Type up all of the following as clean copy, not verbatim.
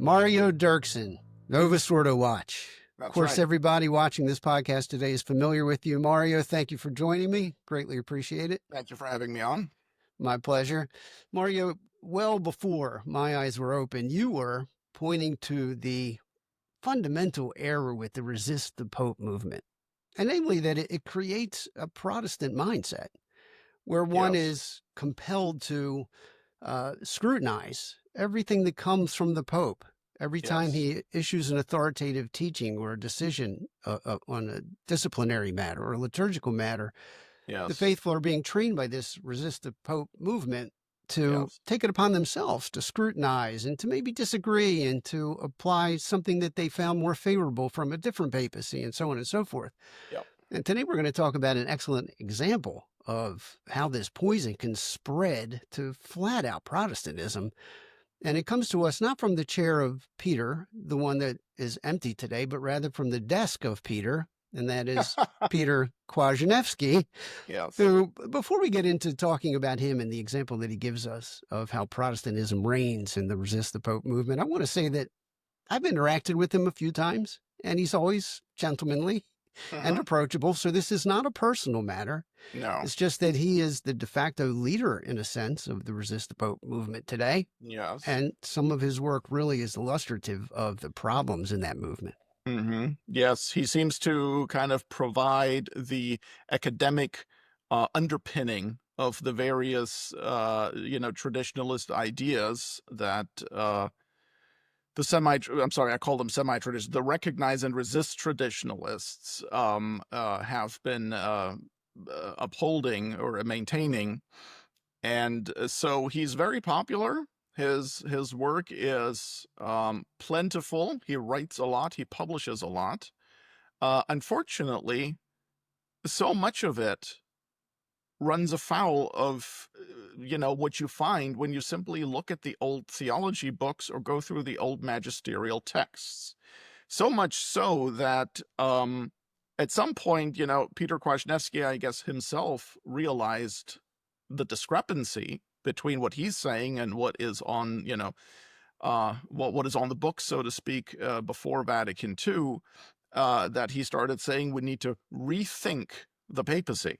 Mario Derksen, Novus Ordo Watch. That's of course, right. everybody watching this podcast today is familiar with you. Mario, thank you for joining me. Greatly appreciate it. Thank you for having me on. My pleasure. Mario, well before my eyes were open, you were pointing to the fundamental error with the resist the Pope movement, and namely that it creates a Protestant mindset where one Yes. is compelled to scrutinize everything that comes from the Pope. Every time Yes. he issues an authoritative teaching or a decision on a disciplinary matter or a liturgical matter, the Yes. faithful are being trained by this resist the Pope movement to Yes. take it upon themselves to scrutinize and to maybe disagree and to apply something that they found more favorable from a different papacy and so on and so forth. Yep. And today we're going to talk about an excellent example of how this poison can spread to flat out Protestantism. And it comes to us not from the chair of Peter, the one that is empty today, but rather from the desk of Peter, and that is Peter Kwasniewski, Yes. who, before we get into talking about him and the example that he gives us of how Protestantism reigns in the resist the Pope movement, I want to say that I've interacted with him a few times, and he's always gentlemanly and approachable. So this is not a personal matter. No. It's just that he is the de facto leader, in a sense, of the resist the Pope movement today. Yes. And some of his work really is illustrative of the problems in that movement. Yes. He seems to kind of provide the academic underpinning of the various, traditionalist ideas that I call them semi-traditional, the recognize and resist traditionalists have been upholding or maintaining. And so he's very popular. His work is plentiful. He writes a lot. He publishes a lot. Unfortunately, so much of it runs afoul of, what you find when you simply look at the old theology books or go through the old magisterial texts. So much so that at some point, Peter Kwasniewski, I guess, himself realized the discrepancy between what he's saying and what is on, what is on the books, so to speak, before Vatican II, that he started saying we need to rethink the papacy.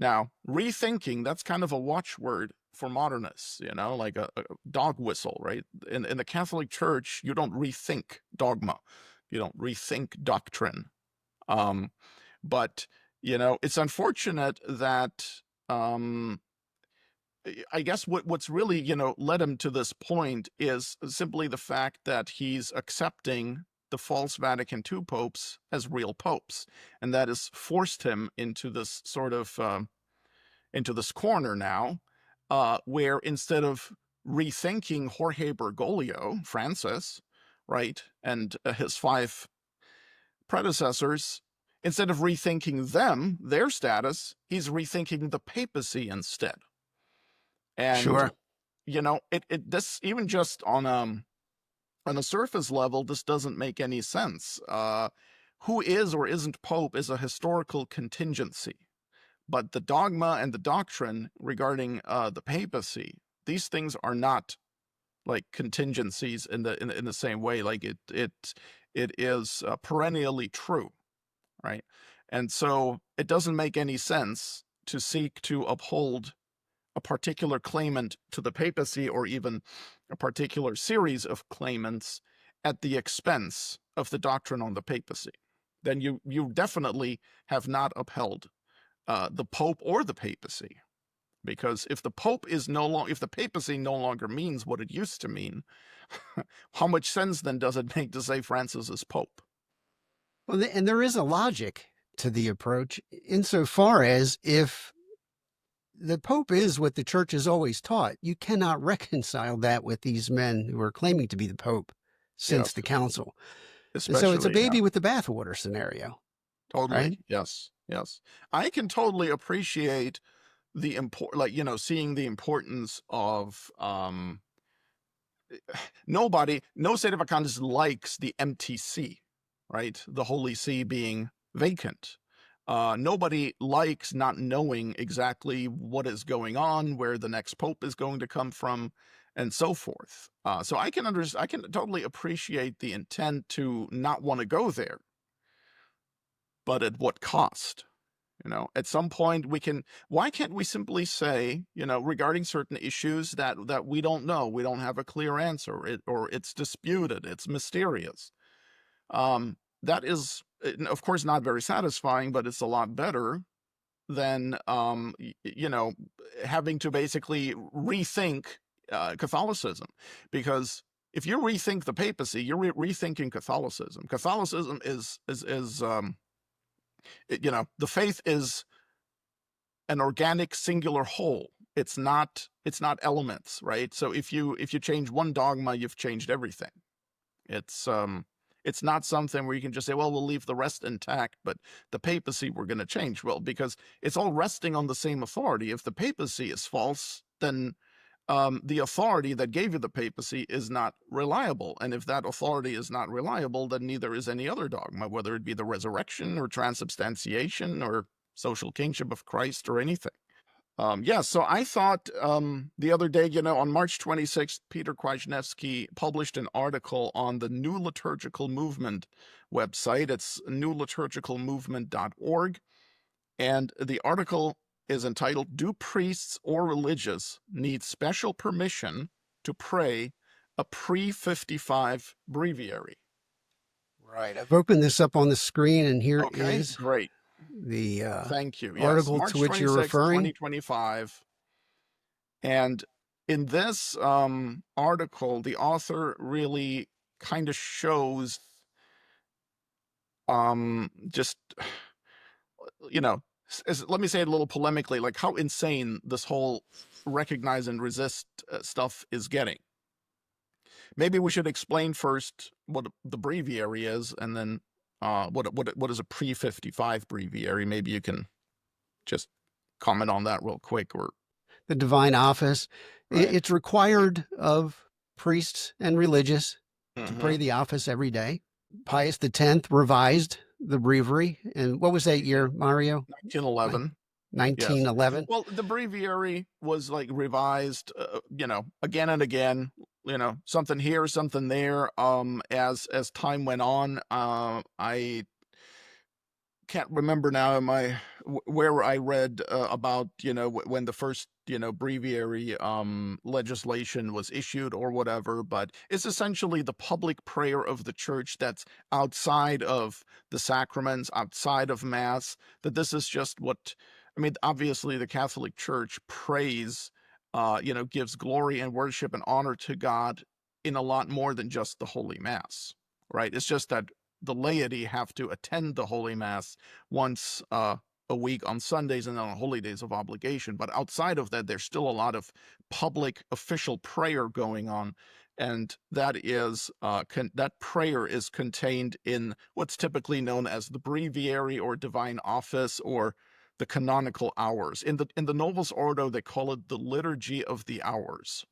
Now, rethinking, that's kind of a watchword for modernists, like a dog whistle, right? In the Catholic Church, you don't rethink dogma. You don't rethink doctrine. But, it's unfortunate that I guess what's really, led him to this point is simply the fact that he's accepting the false Vatican II popes as real popes. And that has forced him into this sort of, into this corner now, where instead of rethinking Jorge Bergoglio, Francis, right, and his 5 predecessors, instead of rethinking them, their status, he's rethinking the papacy instead. And, Sure. This, even just on a surface level, this doesn't make any sense. Who is or isn't Pope is a historical contingency. But the dogma and the doctrine regarding the papacy, these things are not like contingencies in the same way. Like it is perennially true, right? And so it doesn't make any sense to seek to uphold a particular claimant to the papacy or even a particular series of claimants at the expense of the doctrine on the papacy. Then you definitely have not upheld the Pope or the papacy, because if the papacy no longer means what it used to mean, how much sense then does it make to say Francis is Pope? Well, and there is a logic to the approach insofar as if the Pope is what the Church has always taught, you cannot reconcile that with these men who are claiming to be the Pope since the Council. And so it's a baby with the bathwater scenario. Totally. Right? Yes. I can totally appreciate the seeing the importance of no sedevacantist likes the empty see, right? The Holy See being vacant. Nobody likes not knowing exactly what is going on, where the next pope is going to come from, and so forth. So I can totally appreciate the intent to not want to go there, but at what cost? At some point why can't we simply say, regarding certain issues that we don't know, we don't have a clear answer, or it's disputed, it's mysterious. That is, of course, not very satisfying, but it's a lot better than, having to basically rethink Catholicism. Because if you rethink the papacy, you're rethinking Catholicism. Catholicism is the faith is an organic singular whole. It's not elements, right? So if you change one dogma, you've changed everything. It's not something where you can just say, well, we'll leave the rest intact, but the papacy we're going to change. Well, because it's all resting on the same authority. If the papacy is false, then the authority that gave you the papacy is not reliable. And if that authority is not reliable, then neither is any other dogma, whether it be the resurrection or transubstantiation or social kingship of Christ or anything. So I thought the other day, on March 26th, Peter Kwasniewski published an article on the New Liturgical Movement website. It's newliturgicalmovement.org. And the article is entitled, "Do Priests or Religious Need Special Permission to Pray a Pre-55 Breviary?" Right. I've opened this up on the screen, and here Okay, is great. the Thank you. Yes, article March to which you're 26th, referring. 2025. And in this article, the author really kind of shows just, let me say it a little polemically, like how insane this whole recognize and resist stuff is getting. Maybe we should explain first what the breviary is, and then what is a pre-55 breviary. Maybe you can just comment on that real quick. Or The divine office. right. It's required of priests and religious to Mm-hmm. pray the office every day. Pius X revised the breviary. And what was that year, Mario? 1911. 1911. Yes. Well, the breviary was like revised, again and again. Something here, something there. As time went on, I can't remember now where I read about when the first breviary legislation was issued or whatever, but it's essentially the public prayer of the church that's outside of the sacraments, outside of mass. That this is just what I mean. Obviously, the Catholic Church prays, gives glory and worship and honor to God in a lot more than just the Holy Mass, right? It's just that the laity have to attend the Holy Mass once a week on Sundays and on holy days of obligation. But outside of that, there's still a lot of public official prayer going on. And that is that prayer is contained in what's typically known as the breviary or divine office or the canonical hours. In the Novus Ordo, they call it the liturgy of the hours.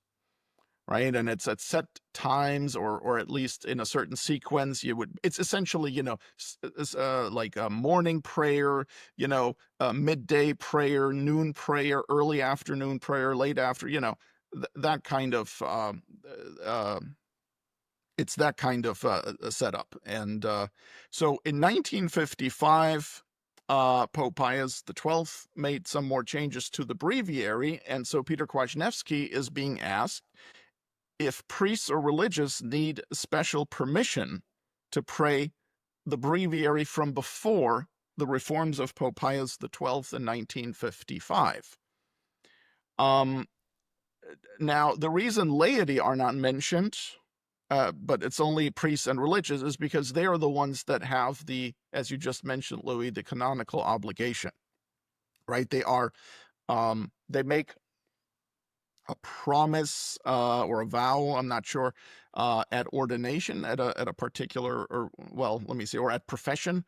Right, and it's at set times, or at least in a certain sequence. It's essentially, like a morning prayer, midday prayer, noon prayer, early afternoon prayer, late after, that kind of. It's that kind of setup, and so in 1955. Pope Pius XII made some more changes to the breviary, and so Peter Kwasniewski is being asked if priests or religious need special permission to pray the breviary from before the reforms of Pope Pius XII in 1955. Now, the reason laity are not mentioned, but it's only priests and religious, is because they are the ones that have as you just mentioned, Louis, the canonical obligation, right? They make a promise or a vow, I'm not sure, at ordination at a particular, or well, let me see, or at profession,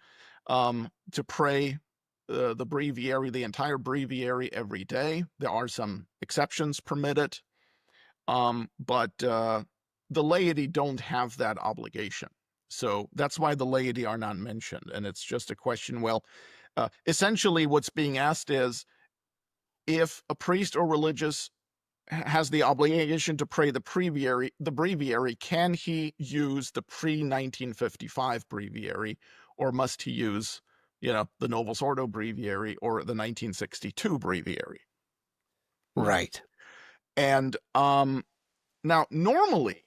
to pray the breviary, the entire breviary every day. There are some exceptions permitted, but the laity don't have that obligation. So that's why the laity are not mentioned. And it's just a question, well, essentially what's being asked is, if a priest or religious has the obligation to pray the breviary, can he use the pre-1955 breviary, or must he use, the Novus Ordo breviary or the 1962 breviary? Right. And now, normally,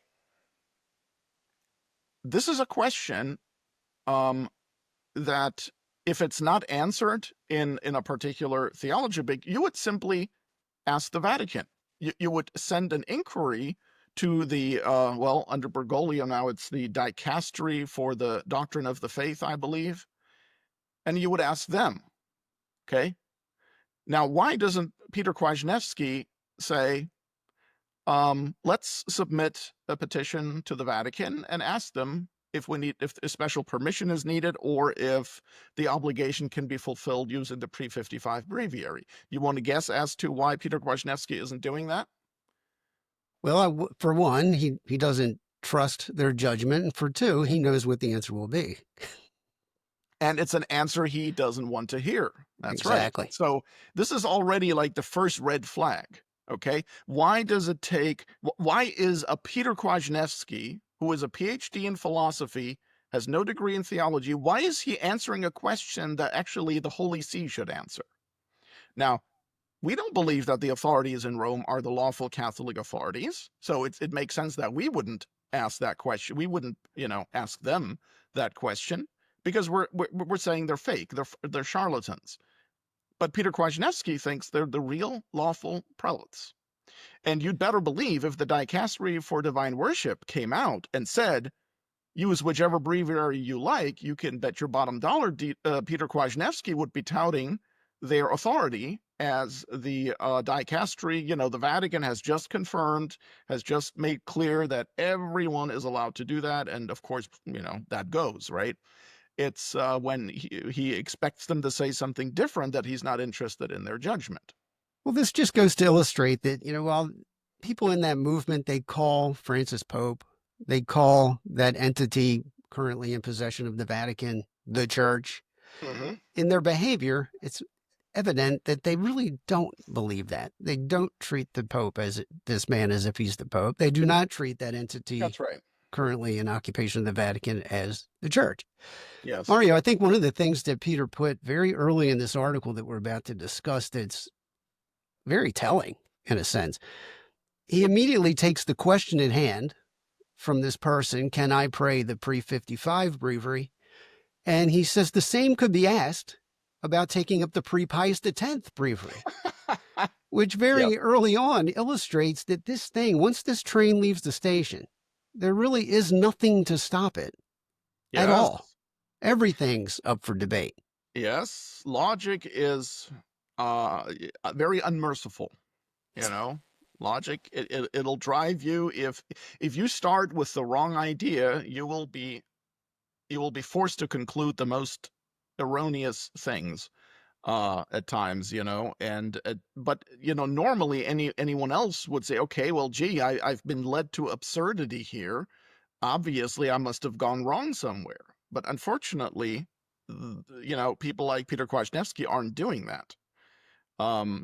this is a question that, if it's not answered in a particular theology book, you would simply ask the Vatican. You would send an inquiry to the, well, under Bergoglio now, it's the Dicastery for the Doctrine of the Faith, I believe. And you would ask them, okay? Now, why doesn't Peter Kwasniewski say, let's submit a petition to the Vatican and ask them if a special permission is needed, or if the obligation can be fulfilled using the pre-55 breviary? You want to guess as to why Peter Kwasniewski isn't doing that? Well, for one, he doesn't trust their judgment. And for two, he knows what the answer will be. And it's an answer he doesn't want to hear. That's Exactly. right. So this is already like the first red flag. Okay. Why is a Peter Kwasniewski, who is a PhD in philosophy, has no degree in theology, why is he answering a question that actually the Holy See should answer? Now, we don't believe that the authorities in Rome are the lawful Catholic authorities. So it makes sense that we wouldn't ask that question. We wouldn't, ask them that question, because we're saying they're fake. They're charlatans. But Peter Kwasniewski thinks they're the real lawful prelates. And you'd better believe, if the Dicastery for Divine Worship came out and said, use whichever breviary you like, you can bet your bottom dollar Peter Kwasniewski would be touting their authority as the Dicastery. The Vatican has just confirmed, has just made clear that everyone is allowed to do that. And of course, that goes, right? It's when he expects them to say something different that he's not interested in their judgment. Well, this just goes to illustrate that, while people in that movement, they call Francis Pope, they call that entity currently in possession of the Vatican, the Church. Mm-hmm. In their behavior, it's evident that they really don't believe that. They don't treat the Pope this man as if he's the Pope. They do not treat that entity That's right. currently in occupation of the Vatican as the Church. Yes. Mario, I think one of the things that Peter put very early in this article that we're about to discuss that's very telling, in a sense, he immediately takes the question at hand from this person, can I pray the pre-55 breviary? And he says the same could be asked about taking up the pre-Pius X breviary, which very early on illustrates that this thing, once this train leaves the station, there really is nothing to stop it at all. Everything's up for debate. Yes, logic is very unmerciful. Logic, it'll drive you. If you start with the wrong idea, you will be forced to conclude the most erroneous things at times. But normally anyone else would say, okay, well, gee, I've been led to absurdity here. Obviously, I must have gone wrong somewhere. But unfortunately, people like Peter Kwasniewski aren't doing that.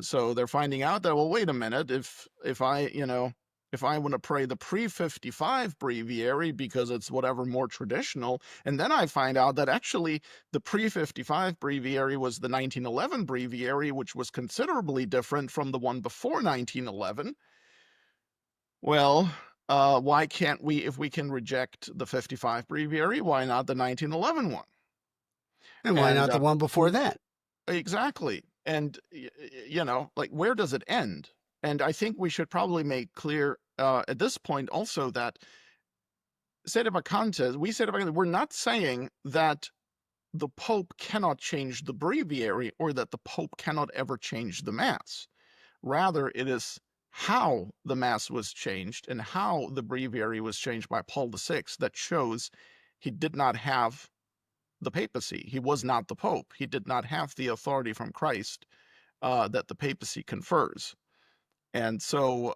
So they're finding out that, well, wait a minute, if I want to pray the pre-55 breviary because it's whatever more traditional, and then I find out that actually the pre-55 breviary was the 1911 breviary, which was considerably different from the one before 1911. Well, why can't we, if we can reject the 55 breviary, why not the 1911 one? And why not the one before that? Exactly. And, where does it end? And I think we should probably make clear at this point also that we're not saying that the Pope cannot change the breviary or that the Pope cannot ever change the Mass. Rather, it is how the Mass was changed and how the breviary was changed by Paul VI that shows he did not have the papacy. He was not the Pope. He did not have the authority from Christ that the papacy confers. And so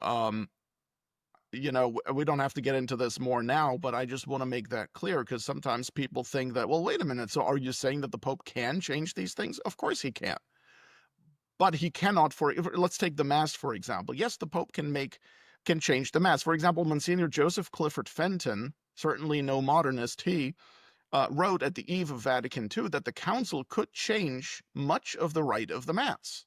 we don't have to get into this more now, but I just want to make that clear, because sometimes people think that, well, wait a minute, so are you saying that the Pope can change these things? Of course he can. But he cannot, let's take the Mass, for example. Yes, the Pope can change the Mass. For example, Monsignor Joseph Clifford Fenton, certainly no modernist, he wrote at the eve of Vatican II that the Council could change much of the rite of the Mass.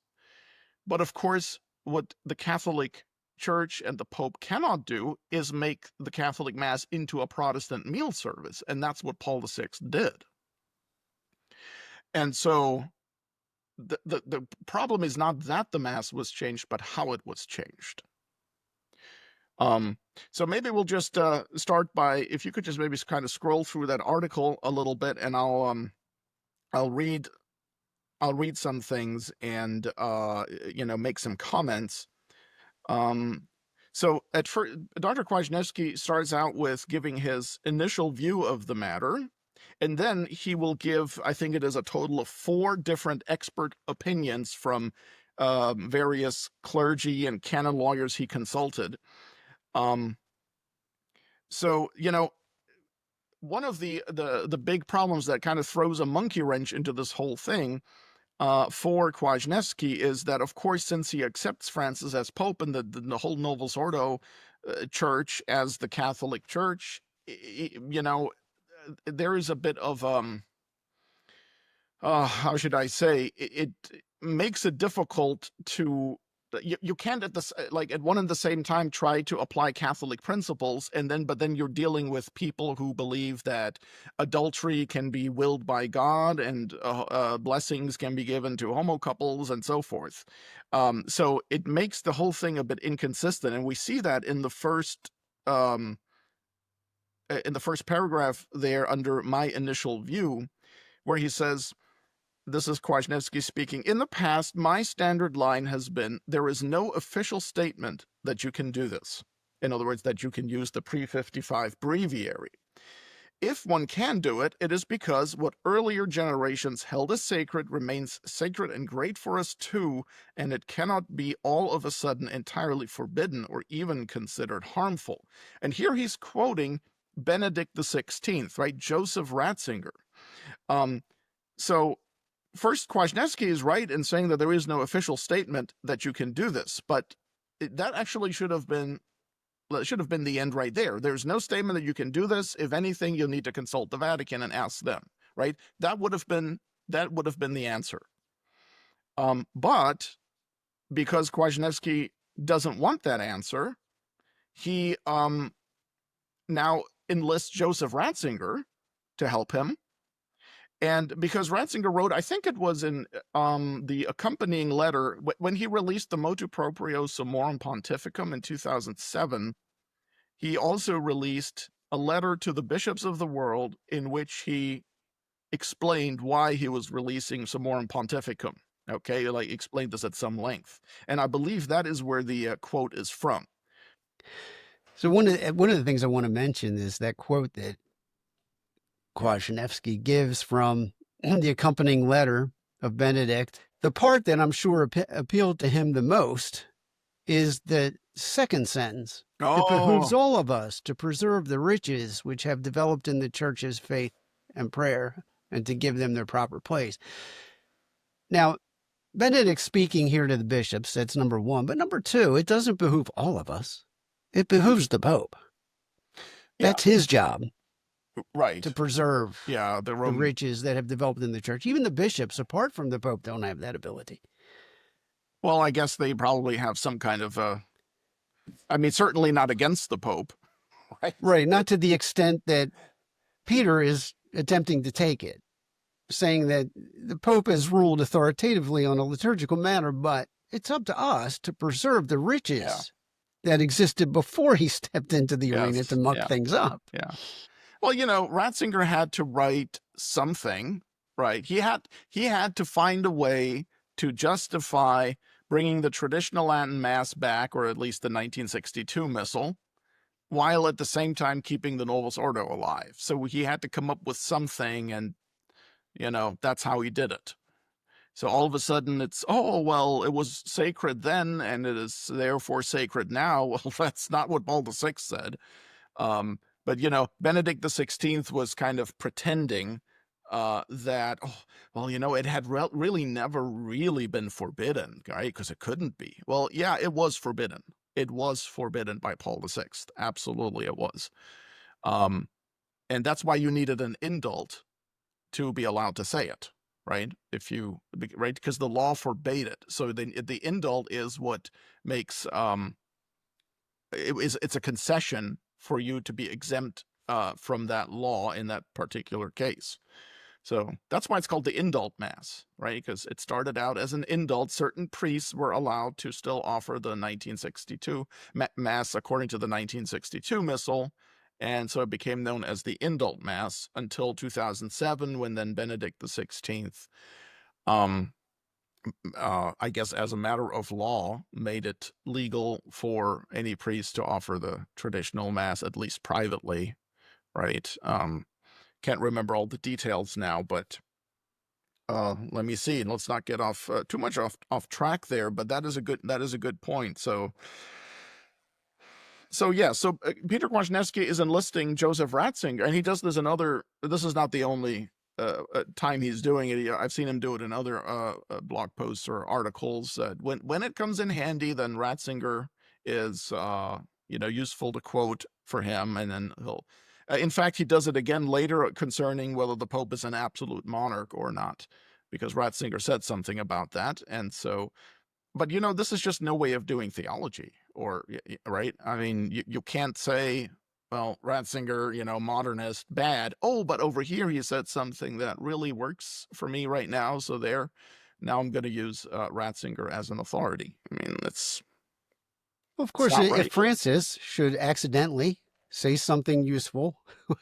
But of course, what the Catholic Church and the Pope cannot do is make the Catholic Mass into a Protestant meal service, and that's what Paul VI did. And so the problem is not that the Mass was changed, but how it was changed. So maybe we'll just start by, if you could just maybe kind of scroll through that article a little bit, and I'll read some things and make some comments. So at first, Dr. Kwasniewski starts out with giving his initial view of the matter, and then he will give, I think it is a total of 4 different expert opinions from various clergy and canon lawyers he consulted. So, one of the big problems that kind of throws a monkey wrench into this whole thing for Kwasniewski is that, of course, since he accepts Francis as Pope and the whole Novus Ordo church as the Catholic Church, there is a bit of how should I say, it makes it difficult to, you can't at one and the same time try to apply Catholic principles, but then you're dealing with people who believe that adultery can be willed by God and blessings can be given to homo couples and so forth. So it makes the whole thing a bit inconsistent, and we see that in the first paragraph there under my initial view, where he says, this is Kwasniewski speaking, "In the past, my standard line has been, there is no official statement that you can do this." In other words, that you can use the pre-55 breviary. If one can do it, it is because what earlier generations held as sacred remains sacred and great for us too, and it cannot be all of a sudden entirely forbidden or even considered harmful. And here he's quoting Benedict XVI, right? Joseph Ratzinger. So first, Kwasniewski is right in saying that there is no official statement that you can do this, but that actually should have been the end right there. There's no statement that you can do this. If anything, you'll need to consult the Vatican and ask them, right? That would have been the answer. But because Kwasniewski doesn't want that answer, he now enlists Joseph Ratzinger to help him. And because Ratzinger wrote, I think it was in the accompanying letter, when he released the Motu Proprio Summorum Pontificum in 2007, he also released a letter to the bishops of the world in which he explained why he was releasing Summorum Pontificum. Okay, like explained this at some length. And I believe that is where the quote is from. So one of the things I want to mention is that quote that Kwasniewski gives from the accompanying letter of Benedict. The part that I'm sure appealed to him the most is the second sentence. It behooves all of us to preserve the riches which have developed in the church's faith and prayer, and to give them their proper place. Now, Benedict's speaking here to the bishops, that's number one. But number two, it doesn't behoove all of us. It behooves the Pope. That's his job. Right. To preserve the riches that have developed in the church. Even the bishops, apart from the Pope, don't have that ability. Well, I guess they probably have some kind of, certainly not against the Pope. Right. Right. Not to the extent that Peter is attempting to take it, saying that the Pope has ruled authoritatively on a liturgical matter, but it's up to us to preserve the riches that existed before he stepped into the arena to muck things up. Yeah. Well, Ratzinger had to write something, right? He had to find a way to justify bringing the traditional Latin Mass back, or at least the 1962 Missal, while at the same time keeping the Novus Ordo alive. So he had to come up with something, and, that's how he did it. So all of a sudden it's, oh, well, it was sacred then and it is therefore sacred now. Well, that's not what Paul VI said. But, Benedict XVI was kind of pretending that, oh, well, it had really never really been forbidden, right? Because it couldn't be. Well, yeah, it was forbidden. It was forbidden by Paul VI. Absolutely, it was. And that's why you needed an indult to be allowed to say it, right? Right, because the law forbade it. So the indult is what makes it's a concession for you to be exempt from that law in that particular case. So that's why it's called the indult mass, right? Because it started out as an indult. Certain priests were allowed to still offer the 1962 mass according to the 1962 missal. And so it became known as the indult mass until 2007, when then Benedict XVI, I guess as a matter of law, made it legal for any priest to offer the traditional mass, at least privately, right? Can't remember all the details now, but let me see. Let's not get off too much off track there. But that is a good point. So Peter Kwasniewski is enlisting Joseph Ratzinger, and he does this in other. This is not the only time he's doing it. I've seen him do it in other blog posts or articles. When it comes in handy, then Ratzinger is useful to quote for him, and then he'll. In fact, he does it again later concerning whether the Pope is an absolute monarch or not, because Ratzinger said something about that. And so, but this is just no way of doing theology, right? I mean, you can't say, well, Ratzinger, modernist, bad. Oh, but over here he said something that really works for me right now. So now I'm going to use Ratzinger as an authority. I mean, Of course, not if right. Francis should accidentally say something useful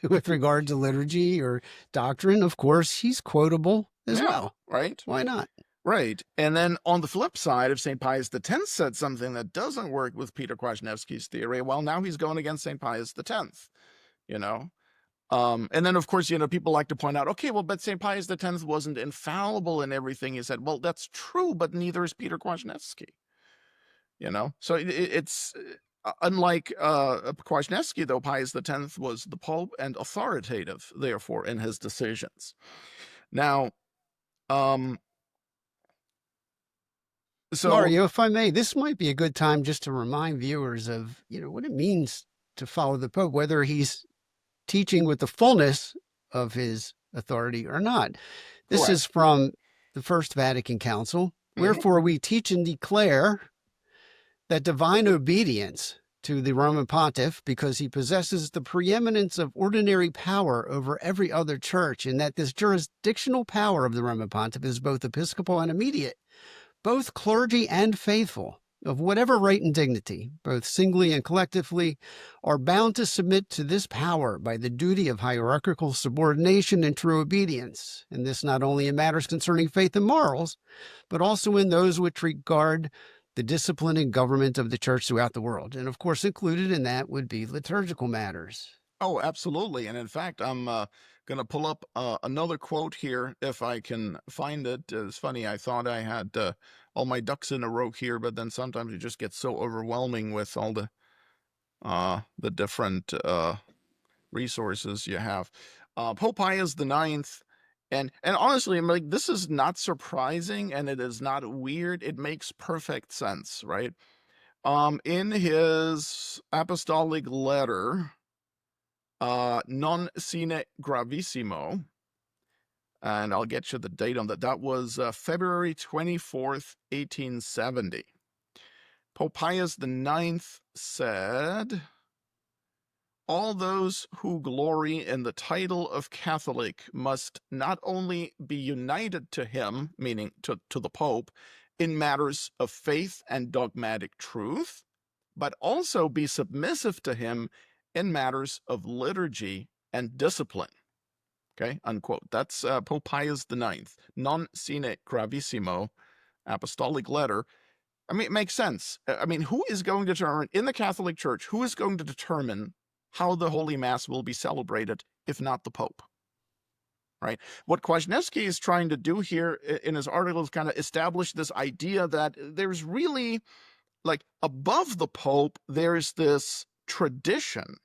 with regard to liturgy or doctrine, of course, he's quotable as well. Right. Why not? Right. And then on the flip side, if St. Pius X said something that doesn't work with Peter Kwasniewski's theory, well, now he's going against St. Pius X, And then, of course, people like to point out, okay, well, but St. Pius X wasn't infallible in everything he said. Well, that's true, but neither is Peter Kwasniewski. So it's unlike Kwasniewski, though, Pius X was the Pope and authoritative, therefore, in his decisions. Now, so Mario, if I may, this might be a good time just to remind viewers of, what it means to follow the Pope, whether he's teaching with the fullness of his authority or not. This is from the First Vatican Council. Mm-hmm. Wherefore we teach and declare that divine obedience to the Roman Pontiff, because he possesses the preeminence of ordinary power over every other church, and that this jurisdictional power of the Roman Pontiff is both episcopal and immediate. Both clergy and faithful, of whatever rank and dignity, both singly and collectively, are bound to submit to this power by the duty of hierarchical subordination and true obedience, and this not only in matters concerning faith and morals, but also in those which regard the discipline and government of the church throughout the world. And of course, included in that would be liturgical matters. Oh, absolutely. And in fact, I'm going to pull up another quote here if I can find it. It's funny, I thought I had all my ducks in a row here, but then sometimes it just gets so overwhelming with all the different resources you have. Pope Pius IX, and honestly, I'm like, this is not surprising and it is not weird. It makes perfect sense, right? In his apostolic letter, non sine gravissimo, and I'll get you the date on that. That was February 24th, 1870. Pope Pius IX said, all those who glory in the title of Catholic must not only be united to him, meaning to the Pope, in matters of faith and dogmatic truth, but also be submissive to him in matters of liturgy and discipline. Okay, unquote. That's Pope Pius IX, non sine gravissimo, apostolic letter. I mean, it makes sense. I mean, who is going to determine, in the Catholic Church, who is going to determine how the Holy Mass will be celebrated, if not the Pope? right? What Kwasniewski is trying to do here in his article is kind of establish this idea that there's really, like, above the Pope, there's this tradition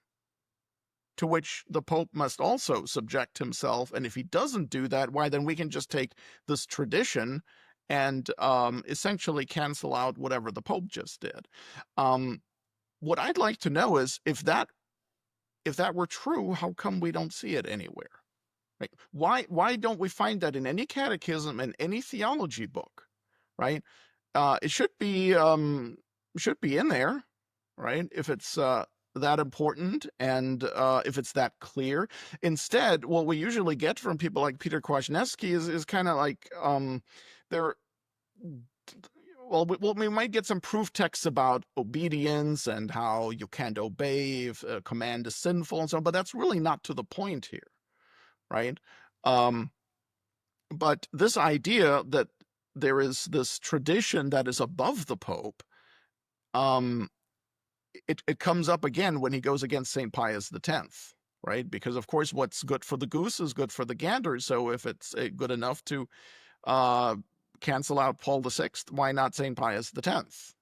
to which the Pope must also subject himself. And if he doesn't do that, why, then we can just take this tradition and essentially cancel out whatever the Pope just did. What I'd like to know is, if that were true, how come we don't see it anywhere? Right? Why don't we find that in any catechism, in any theology book? Right? It should be in there, right? If it's that important, and if it's that clear. Instead, what we usually get from people like Peter Kwasniewski is kind of like they're well, we might get some proof texts about obedience and how you can't obey if a command is sinful and so on, but that's really not to the point here, right? Um, but this idea that there is this tradition that is above the Pope, um, it comes up again when he goes against St. Pius X, right? Because, of course, what's good for the goose is good for the gander. So if it's good enough to cancel out Paul VI, why not St. Pius X?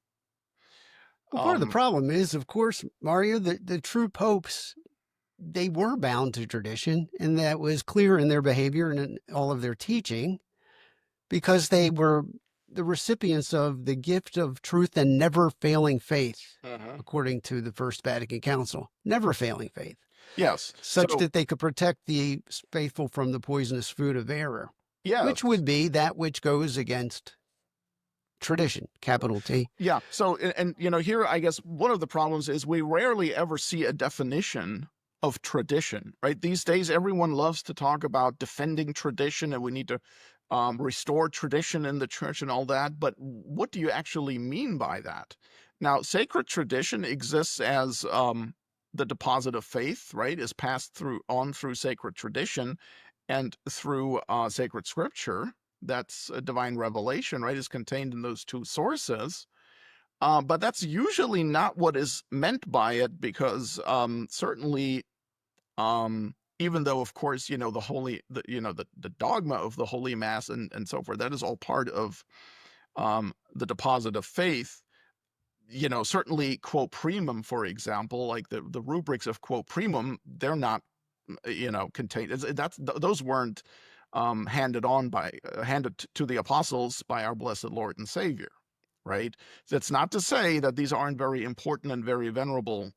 Well, part of the problem is, of course, Mario, the true popes, they were bound to tradition, and that was clear in their behavior and in all of their teaching, because they were the recipients of the gift of truth and never failing faith, according to the First Vatican Council. Never failing faith. Yes. Such that they could protect the faithful from the poisonous fruit of error. Yes. Which would be that which goes against tradition, capital T. Yeah. So, and here, I guess one of the problems is we rarely ever see a definition of tradition, right? These days, everyone loves to talk about defending tradition, and we need to restore tradition in the church and all that. But what do you actually mean by that? Now, sacred tradition exists as the deposit of faith, right? Is passed on through sacred tradition and through sacred scripture. That's a divine revelation, right? Is contained in those two sources. But that's usually not what is meant by it, because certainly, even though, of course, the dogma of the Holy Mass and so forth, that is all part of the deposit of faith. Certainly quo primum, for example, like the rubrics of quo primum, they're not, contained. Those weren't handed to the apostles by our blessed Lord and Savior, right? That's not to say that these aren't very important and very venerable,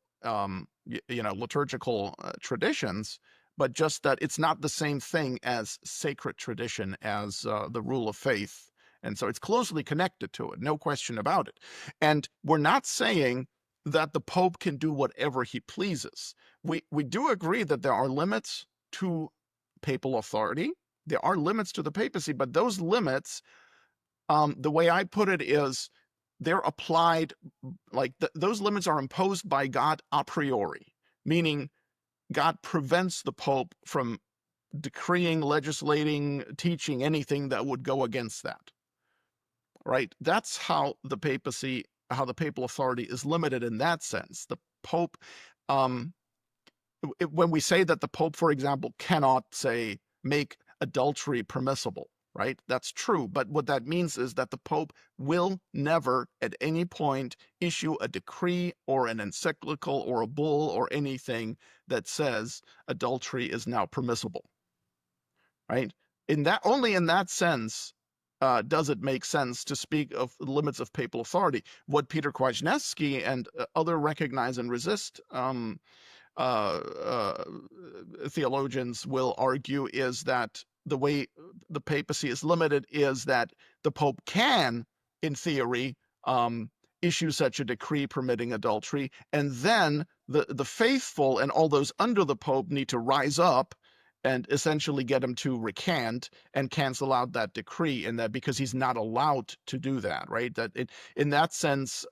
liturgical traditions, but just that it's not the same thing as sacred tradition, as the rule of faith. And so it's closely connected to it, no question about it. And we're not saying that the Pope can do whatever he pleases. We do agree that there are limits to papal authority. There are limits to the papacy, but those limits, the way I put it is, they're applied, like those limits are imposed by God a priori, meaning God prevents the Pope from decreeing, legislating, teaching anything that would go against that. Right? That's how the papal authority is limited in that sense. The Pope, when we say that the Pope, for example, cannot make adultery permissible, right? That's true. But what that means is that the Pope will never at any point issue a decree or an encyclical or a bull or anything that says adultery is now permissible, right? Only in that sense does it make sense to speak of the limits of papal authority. What Peter Kwasniewski and other recognize and resist theologians will argue is that the way the papacy is limited is that the Pope can, in theory, issue such a decree permitting adultery, and then the faithful and all those under the Pope need to rise up and essentially get him to recant and cancel out that decree, and that because he's not allowed to do that, right? In that sense,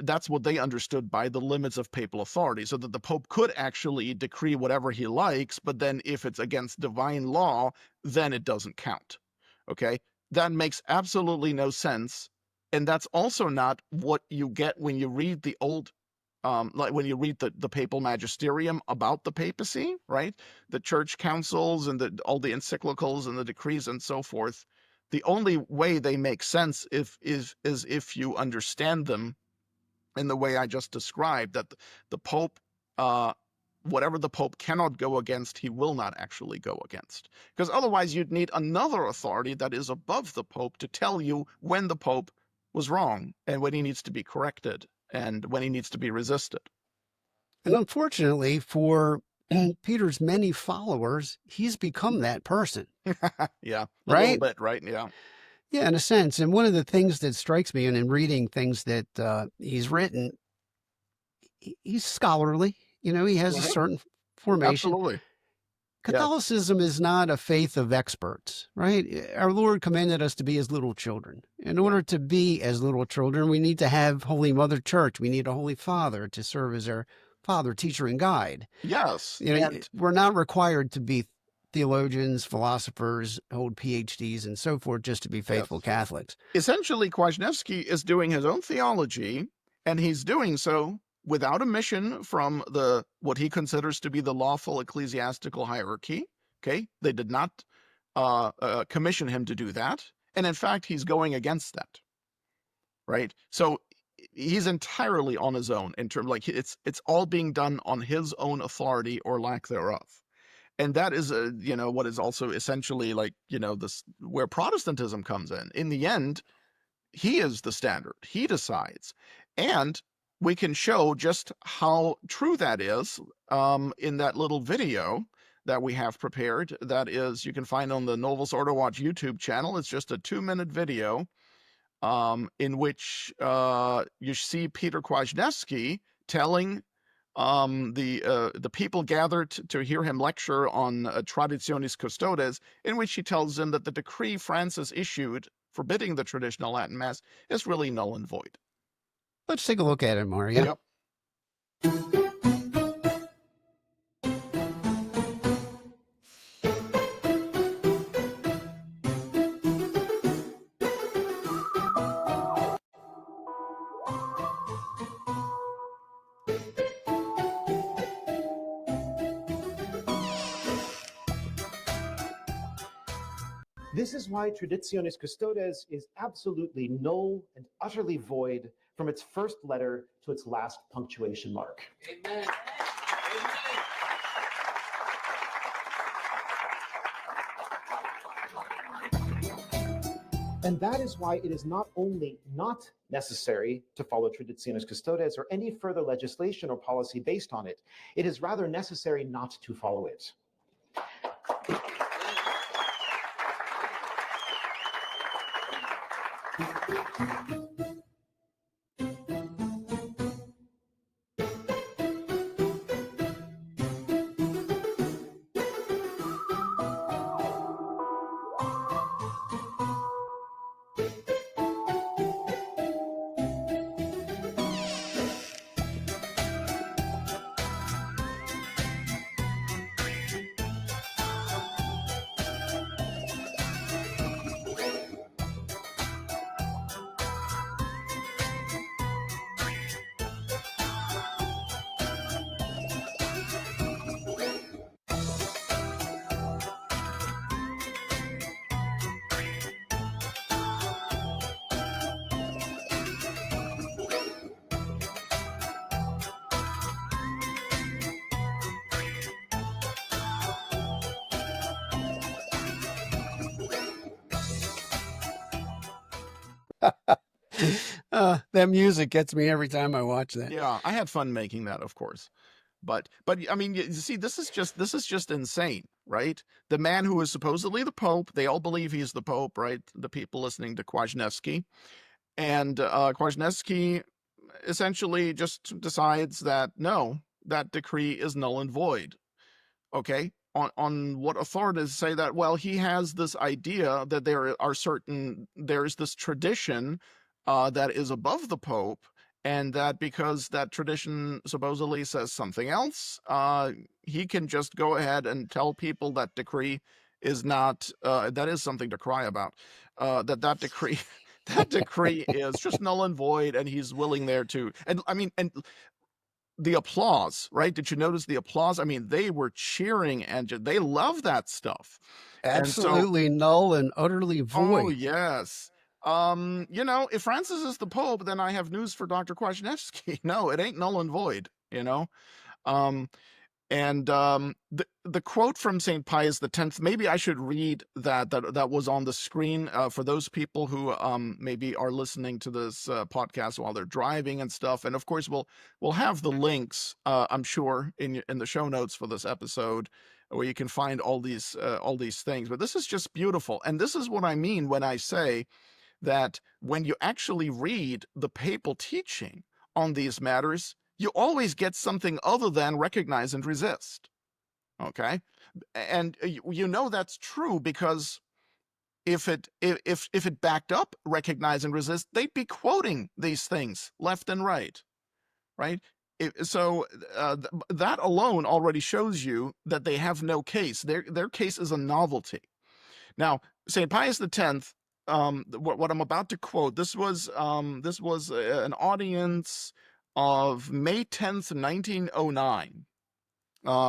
that's what they understood by the limits of papal authority, so that the Pope could actually decree whatever he likes, but then if it's against divine law, then it doesn't count. Okay? That makes absolutely no sense, and that's also not what you get when you read the Old like when you read the papal magisterium about the papacy, right? The church councils and all the encyclicals and the decrees and so forth. The only way they make sense is if you understand them in the way I just described, that the Pope, whatever the Pope cannot go against, he will not actually go against. Because otherwise you'd need another authority that is above the Pope to tell you when the Pope was wrong and when he needs to be corrected and when he needs to be resisted. And unfortunately for Peter's many followers, he's become that person. Yeah, a little right? bit, right? Yeah. Yeah, in a sense. And one of the things that strikes me, and in reading things that he's written, he's scholarly. He has a certain formation. Absolutely. Yes. Catholicism is not a faith of experts, right? Our Lord commanded us to be as little children. In order to be as little children, we need to have Holy Mother Church. We need a Holy Father to serve as our father, teacher, and guide. Yes. And we're not required to be theologians, philosophers, hold PhDs, and so forth just to be faithful Catholics. Essentially, Kwasniewski is doing his own theology, and he's doing so without a mission from what he considers to be the lawful ecclesiastical hierarchy. Okay, they did not commission him to do that, and in fact, he's going against that. Right, so he's entirely on his own in terms, like, it's all being done on his own authority or lack thereof. And that is, what is also essentially like, this where Protestantism comes in. In the end, he is the standard. He decides. And we can show just how true that is in that little video that we have prepared. That is, you can find on the Novus Ordo Watch YouTube channel. It's just a 2-minute video in which you see Peter Kwasniewski telling the people gathered to hear him lecture on Traditionis Custodes, in which he tells them that the decree Francis issued forbidding the traditional Latin Mass is really null and void. Let's take a look at it, Mario. Yep. This is why Traditionis Custodes is absolutely null and utterly void from its first letter to its last punctuation mark. Amen. And that is why it is not only not necessary to follow Traditionis Custodes or any further legislation or policy based on it, it is rather necessary not to follow it. That music gets me every time I watch that. Yeah, I had fun making that, of course. But I mean, you see, this is just insane, right? The man who is supposedly the Pope, they all believe he's the Pope, right? The people listening to Kwasniewski. And Kwasniewski essentially just decides that, no, that decree is null and void. Okay? On what authority say that? Well, he has this idea that there's this tradition that is above the Pope, and that because that tradition supposedly says something else, he can just go ahead and tell people that decree is not, that is something to cry about, that decree, that decree is just null and void, and he's willing there to, and I mean, and the applause, right? Did you notice the applause? I mean, they were cheering and they love that stuff. And so, Absolutely null and utterly oh, void. yes. If Francis is the Pope, then I have news for Dr. Kwasniewski. No, it ain't null and void, Um, And the quote from St. Pius X, maybe I should read that was on the screen for those people who maybe are listening to this podcast while they're driving and stuff. And of course, we'll have the links, I'm sure, in the show notes for this episode, where you can find all these things. But this is just beautiful, and this is what I mean when I say that when you actually read the papal teaching on these matters, you always get something other than recognize and resist. Okay, and that's true because if it backed up recognize and resist, they'd be quoting these things left and right, right? So that alone already shows you that they have no case. Their case is a novelty. Now, St. Pius X, what I'm about to quote, this was an audience of May 10th, 1909.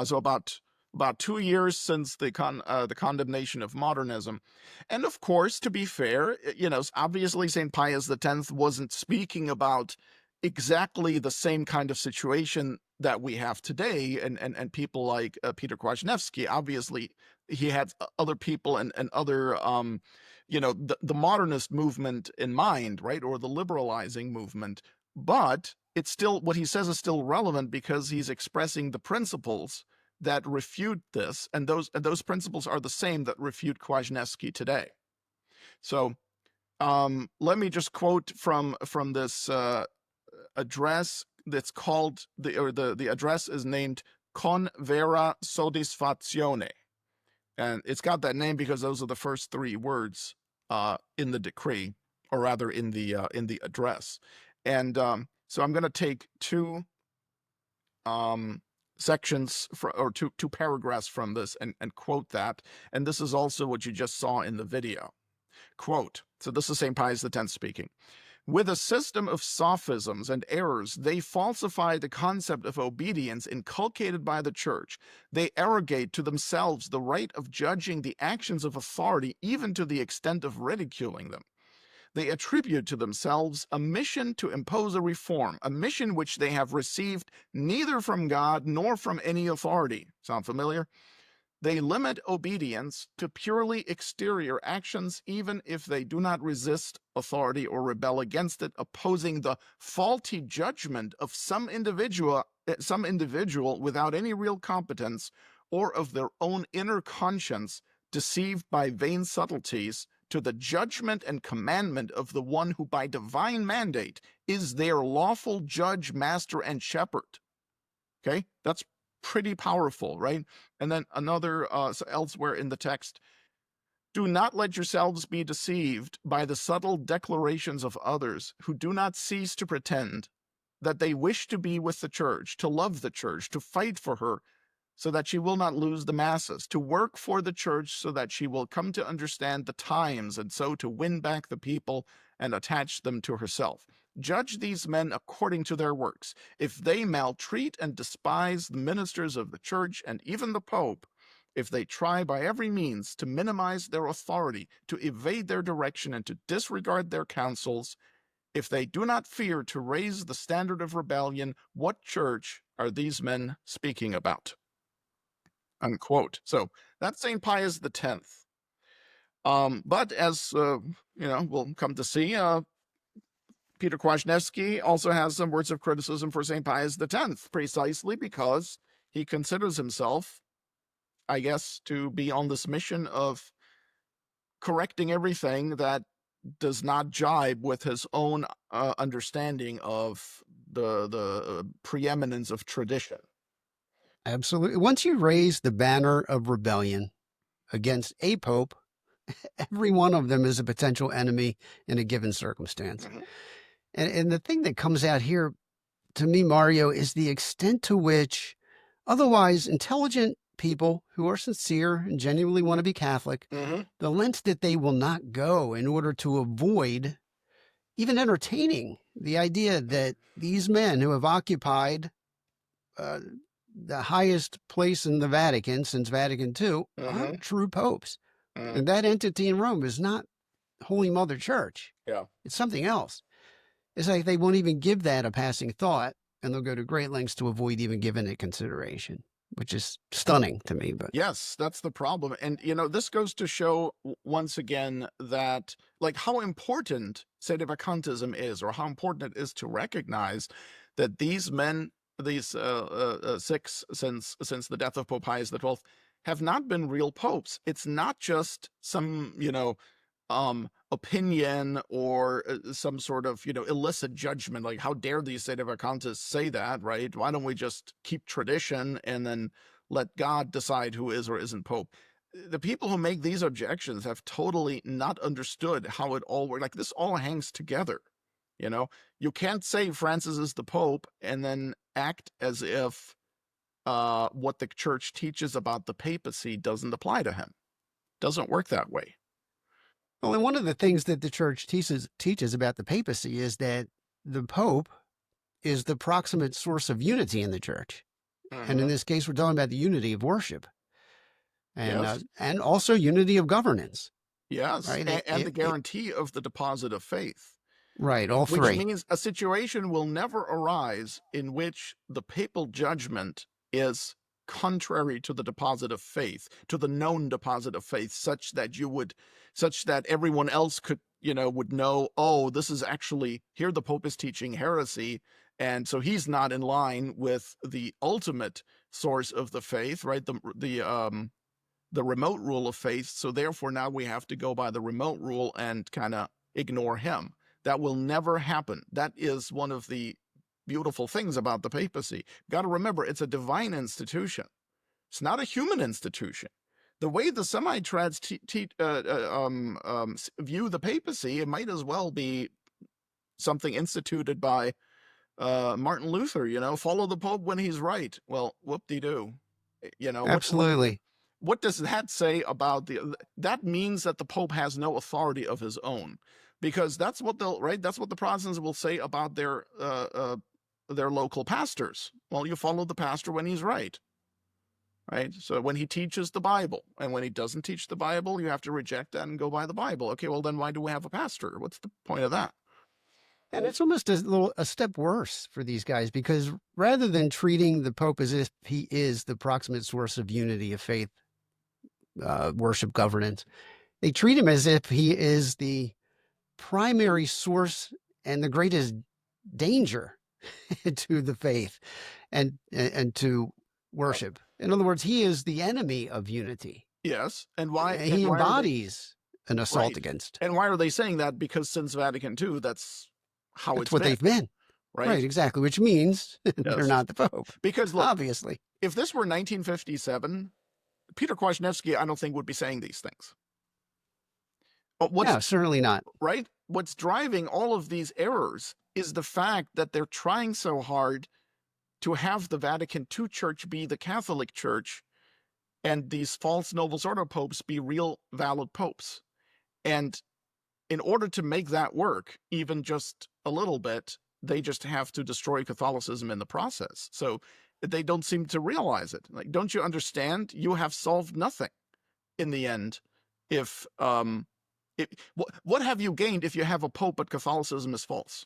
So about 2 years since the condemnation of modernism. And of course, to be fair, obviously St. Pius X wasn't speaking about exactly the same kind of situation that we have today, and people like Peter Kwasniewski. Obviously, he had other people and other, the modernist movement in mind, right, or the liberalizing movement. But it's still, what he says is still relevant because he's expressing the principles that refute this, and those principles are the same that refute Kwasniewski today. So let me just quote from this address that's called, the address is named Con Vera Soddisfazione, and it's got that name because those are the first 3 words in the decree, or rather in the address. And so I'm going to take 2 sections or two paragraphs from this and quote that. And this is also what you just saw in the video. Quote, so this is St. Pius X speaking. With a system of sophisms and errors, they falsify the concept of obedience inculcated by the Church. They arrogate to themselves the right of judging the actions of authority, even to the extent of ridiculing them. They attribute to themselves a mission to impose a reform, a mission which they have received neither from God nor from any authority. Sound familiar? They limit obedience to purely exterior actions, even if they do not resist authority or rebel against it, opposing the faulty judgment of some individual without any real competence, or of their own inner conscience, deceived by vain subtleties, to the judgment and commandment of the one who by divine mandate is their lawful judge, master, and shepherd. Okay, that's pretty powerful, right? And then another elsewhere in the text, do not let yourselves be deceived by the subtle declarations of others who do not cease to pretend that they wish to be with the Church, to love the Church, to fight for her, so that she will not lose the masses, to work for the Church so that she will come to understand the times, and so to win back the people and attach them to herself. Judge these men according to their works. If they maltreat and despise the ministers of the Church and even the Pope, if they try by every means to minimize their authority, to evade their direction, and to disregard their counsels, if they do not fear to raise the standard of rebellion, what Church are these men speaking about? Unquote. So that's St. Pius X. But as we'll come to see, Peter Kwasniewski also has some words of criticism for St. Pius X, precisely because he considers himself, I guess, to be on this mission of correcting everything that does not jibe with his own understanding of the preeminence of tradition. Absolutely. Once you raise the banner of rebellion against a pope, every one of them is a potential enemy in a given circumstance. Mhm. And the thing that comes out here to me, Mario, is the extent to which otherwise intelligent people who are sincere and genuinely want to be Catholic, the lengths that they will not go in order to avoid even entertaining the idea that these men who have occupied the highest place in the Vatican since Vatican II aren't true popes. And that entity in Rome is not Holy Mother Church. Yeah. It's something else. It's like they won't even give that a passing thought, and they'll go to great lengths to avoid even giving it consideration, which is stunning to me. But yes, that's the problem. And, this goes to show once again that, like, how important sedevacantism is, or how important it is to recognize that these men, these six since the death of Pope Pius XII, have not been real popes. It's not just some, opinion or some sort of, illicit judgment. Like, how dare these sedevacantists say that, right? Why don't we just keep tradition and then let God decide who is or isn't pope? The people who make these objections have totally not understood how it all works. Like, this all hangs together. You can't say Francis is the pope and then act as if what the church teaches about the papacy doesn't apply to him. Doesn't work that way. well, and one of the things that the church teaches about the papacy is that the Pope is the proximate source of unity in the church. And in this case, we're talking about the unity of worship and Yes. And also unity of governance. Yes, Right? and the guarantee of the deposit of faith. Right, all Which three. means a situation will never arise in which the papal judgment is contrary to the deposit of faith, to the known deposit of faith, such that everyone else could, would know, oh, this is actually, here the Pope is teaching heresy, and so he's not in line with the ultimate source of the faith, right? The remote rule of faith. So therefore now we have to go by the remote rule and kind of ignore him. That will never happen. That is one of the beautiful things about the papacy. Got to remember, it's a divine institution. It's not a human institution. The way the semi-trads view the papacy, it might as well be something instituted by Martin Luther. Follow the Pope when he's right. Well, whoop-de-doo. Absolutely. What does that say about that means that the Pope has no authority of his own, because that's what the Protestants will say about their local pastors. Well, you follow the pastor when he's right. So when he teaches the Bible, and when he doesn't teach the Bible, you have to reject that and go by the Bible. Okay, well then why do we have a pastor? What's the point of that? And it's almost a step worse for these guys, because rather than treating the Pope as if he is the proximate source of unity of faith, worship, governance, they treat him as if he is the primary source and the greatest danger to the faith and to worship. In other words, he is the enemy of unity. Yes, and why he embodies an assault right. against. And why are they saying that? Because since Vatican II, that's how it's what they've been. Right, exactly. Which means they're not the Pope. Because look, obviously, if this were 1957, Peter Kwasniewski, I don't think, would be saying these things. Yeah, certainly not. Right? What's driving all of these errors is the fact that they're trying so hard to have the Vatican II Church be the Catholic Church and these false Novus Ordo popes be real valid popes. And in order to make that work, even just a little bit, they just have to destroy Catholicism in the process. So they don't seem to realize it. Like, don't you understand? You have solved nothing in the end. What have you gained if you have a pope but Catholicism is false?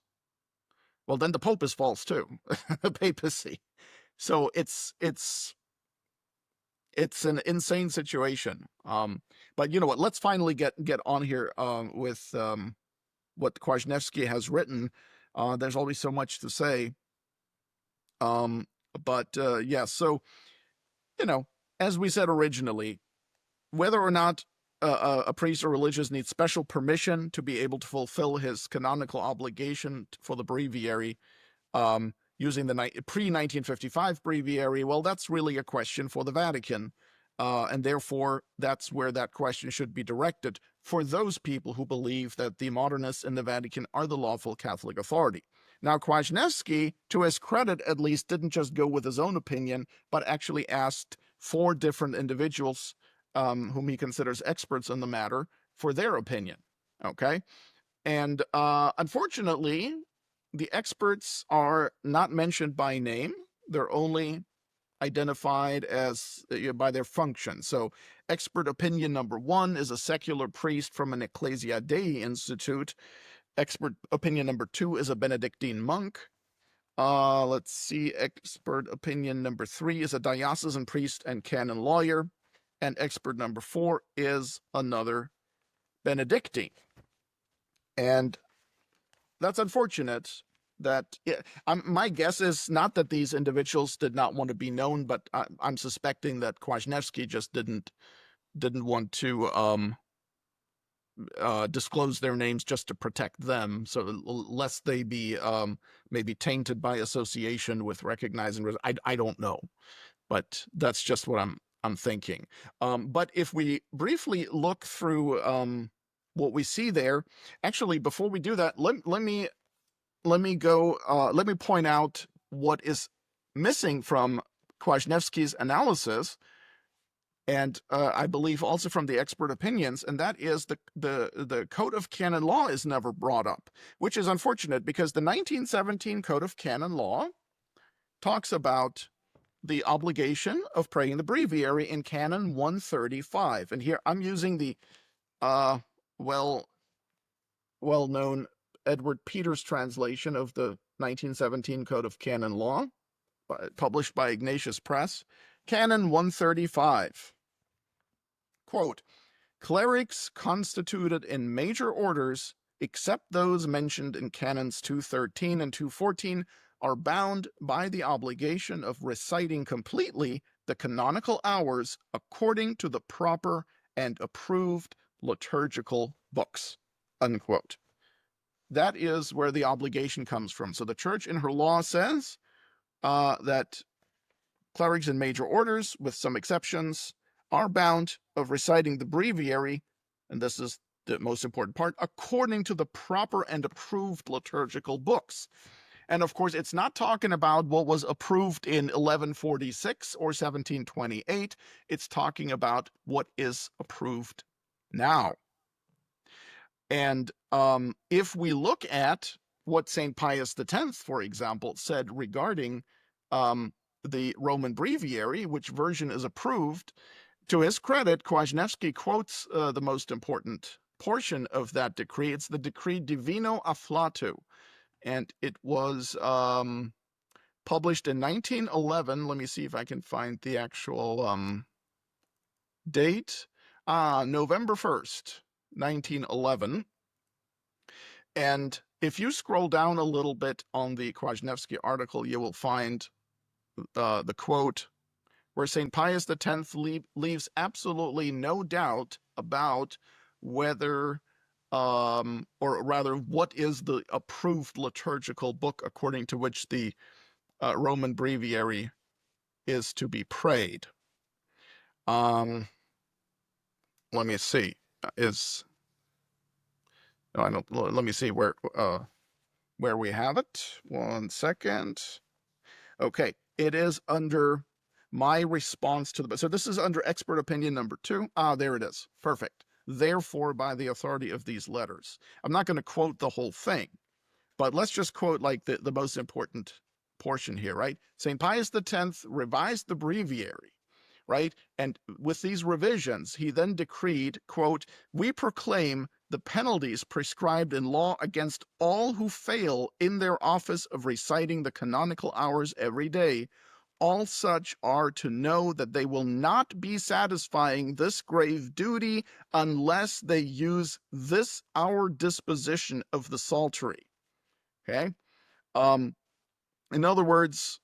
Well, then the Pope is false too, the papacy. So it's an insane situation. But you know what? Let's finally get on here with what Kwasniewski has written. There's always so much to say. Yeah, so, as we said originally, whether or not a priest or religious needs special permission to be able to fulfill his canonical obligation for the breviary, using the pre-1955 breviary, well, that's really a question for the Vatican. And therefore, that's where that question should be directed for those people who believe that the modernists in the Vatican are the lawful Catholic authority. Now, Kwasniewski, to his credit at least, didn't just go with his own opinion, but actually asked 4 different individuals whom he considers experts in the matter for their opinion. Okay? And unfortunately, the experts are not mentioned by name. They're only identified as by their function. So expert opinion number 1 is a secular priest from an Ecclesia Dei institute. Expert opinion number 2 is a Benedictine monk. Let's see, expert opinion number 3 is a diocesan priest and canon lawyer. And expert number 4 is another Benedictine. And that's unfortunate. My guess is not that these individuals did not want to be known, but I'm suspecting that Kwasniewski just didn't want to disclose their names just to protect them, so lest they be maybe tainted by association with recognizing. I don't know, but that's just what I'm thinking. But if we briefly look through what we see there, actually, before we do that, let me point out what is missing from Kwasniewski's analysis, and I believe also from the expert opinions, and that is the Code of Canon Law is never brought up, which is unfortunate because the 1917 Code of Canon Law talks about the obligation of praying the breviary in Canon 135. And here I'm using the well-known Edward Peters translation of the 1917 Code of Canon Law, published by Ignatius Press. Canon 135. Quote, clerics constituted in major orders, except those mentioned in Canons 213 and 214, are bound by the obligation of reciting completely the canonical hours according to the proper and approved liturgical books. Unquote. That is where the obligation comes from. So the Church in her law says that clerics in major orders, with some exceptions, are bound of reciting the breviary, and this is the most important part, according to the proper and approved liturgical books. And of course, it's not talking about what was approved in 1146 or 1728. It's talking about what is approved now. And if we look at what St. Pius X, for example, said regarding the Roman breviary, which version is approved, to his credit, Kwasniewski quotes the most important portion of that decree. It's the decree Divino Afflato, and it was published in 1911. Let me see if I can find the actual date. November 1st, 1911. And if you scroll down a little bit on the Kwasniewski article, you will find the quote where St. Pius X leaves absolutely no doubt about whether, or rather, what is the approved liturgical book according to which the Roman breviary is to be prayed. Let me see. Let me see where we have it. 1 second. Okay, it is under my response to so this is under expert opinion number 2. There it is. Perfect. Therefore, by the authority of these letters. I'm not going to quote the whole thing, but let's just quote like the most important portion here, right? St. Pius X revised the breviary, right? And with these revisions, he then decreed, quote, we proclaim the penalties prescribed in law against all who fail in their office of reciting the canonical hours every day. All such are to know that they will not be satisfying this grave duty unless they use this our disposition of the psaltery. Okay? In other words,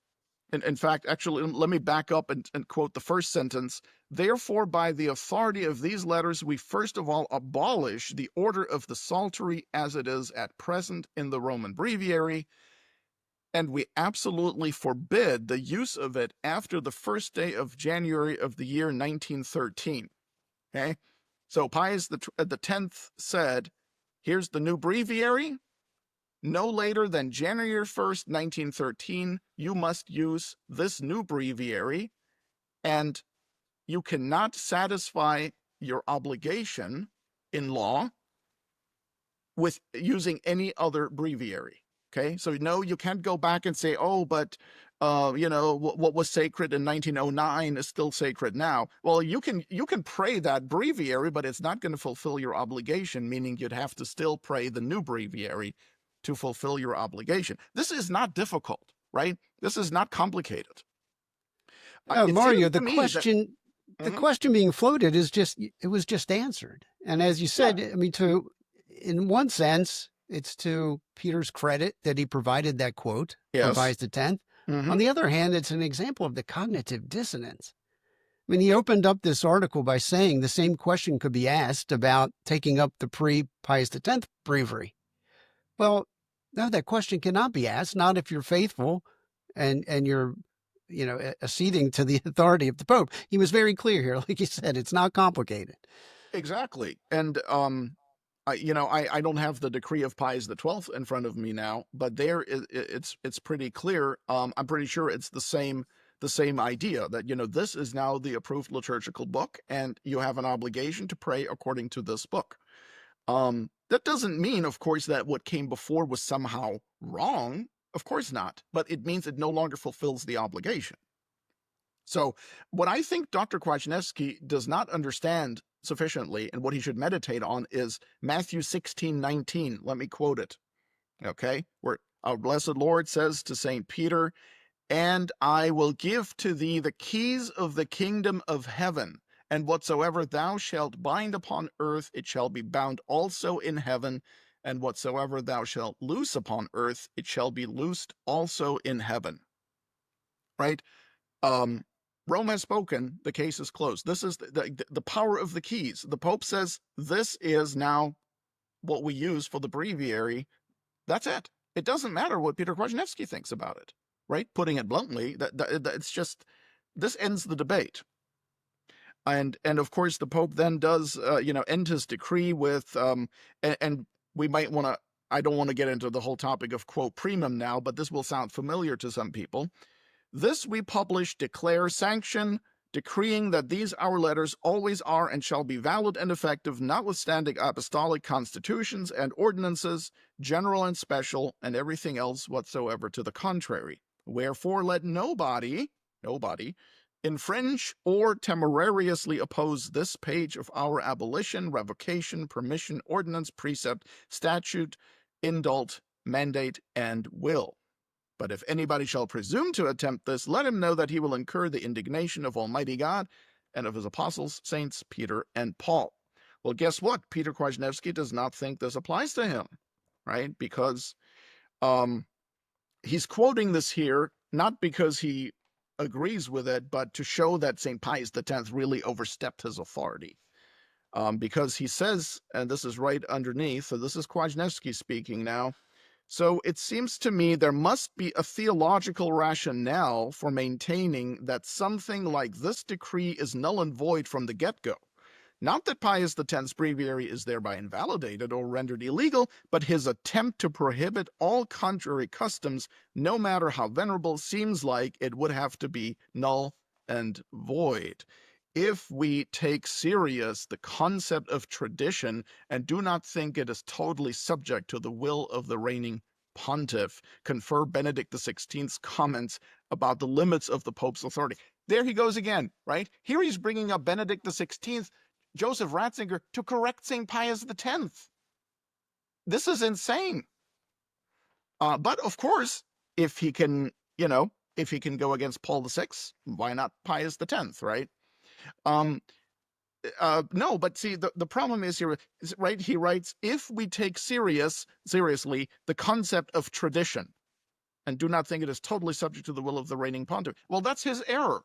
in fact, actually, let me back up and quote the first sentence. Therefore, by the authority of these letters, we first of all abolish the order of the psaltery as it is at present in the Roman breviary, and we absolutely forbid the use of it after the first day of January of the year 1913. Okay? So Pius X said, here's the new breviary. No later than January 1st, 1913, you must use this new breviary, and you cannot satisfy your obligation in law with using any other breviary. Okay, so no, you can't go back and say, oh, but what was sacred in 1909 is still sacred now. Well, you can pray that breviary, but it's not going to fulfill your obligation, meaning you'd have to still pray the new breviary to fulfill your obligation. This is not difficult, right? This is not complicated. It Mario, seems to me that the Mhm. question being floated is it was just answered. And as you said, Yeah, I mean, in one sense, it's to Peter's credit that he provided that quote from yes, Pius X. On hmm the other hand, it's an example of the cognitive dissonance. I mean, he opened up this article by saying the same question could be asked about taking up the pre-Pius X breviary. Well, no, that question cannot be asked, not if you're faithful and you're, acceding to the authority of the Pope. He was very clear here. Like you said, it's not complicated. exactly. And I don't have the decree of Pius XII in front of me now, but it's pretty clear. I'm pretty sure it's the same idea that this is now the approved liturgical book, and you have an obligation to pray according to this book. That doesn't mean, of course, that what came before was somehow wrong. Of course not. But it means it no longer fulfills the obligation. So, what I think Dr. Kwasniewski does not understand sufficiently and what he should meditate on is Matthew 16:19. Let me quote it. Okay? Where our blessed Lord says to St. Peter, "And I will give to thee the keys of the kingdom of heaven. And whatsoever thou shalt bind upon earth, it shall be bound also in heaven. And whatsoever thou shalt loose upon earth, it shall be loosed also in heaven." Right? Um, Rome has spoken. The case is closed. This is the power of the keys. The Pope says this is now what we use for the breviary. That's it. It doesn't matter what Peter Kwasniewski thinks about it, right? Putting it bluntly, that it's just this ends the debate. And of course the Pope then does end his decree with and we might want to. I don't want to get into the whole topic of quo primum now, but this will sound familiar to some people. "This we publish, declare, sanction, decreeing that these our letters always are and shall be valid and effective, notwithstanding apostolic constitutions and ordinances, general and special, and everything else whatsoever to the contrary. Wherefore let nobody infringe or temerariously oppose this page of our abolition, revocation, permission, ordinance, precept, statute, indult, mandate, and will. But if anybody shall presume to attempt this, let him know that he will incur the indignation of Almighty God and of his apostles, saints Peter and Paul." Well, guess what? Peter Kwasniewski does not think this applies to him, right? Because he's quoting this here not because he agrees with it, but to show that St. Pius X really overstepped his authority. Because he says, and this is right underneath, so this is Kwasniewski speaking now, "So it seems to me there must be a theological rationale for maintaining that something like this decree is null and void from the get-go. Not that Pius X's breviary is thereby invalidated or rendered illegal, but his attempt to prohibit all contrary customs, no matter how venerable, seems like it would have to be null and void. If we take serious the concept of tradition and do not think it is totally subject to the will of the reigning pontiff, confer Benedict XVI's comments about the limits of the Pope's authority." There he goes again, right? Here he's bringing up Benedict XVI, Joseph Ratzinger, to correct St. Pius X. This is insane. But of course, if he can, if he can go against Paul VI, why not Pius X, right? Um, no, but see, the problem is here, right? He writes, "If we take seriously the concept of tradition and do not think it is totally subject to the will of the reigning pontiff." Well, that's his error.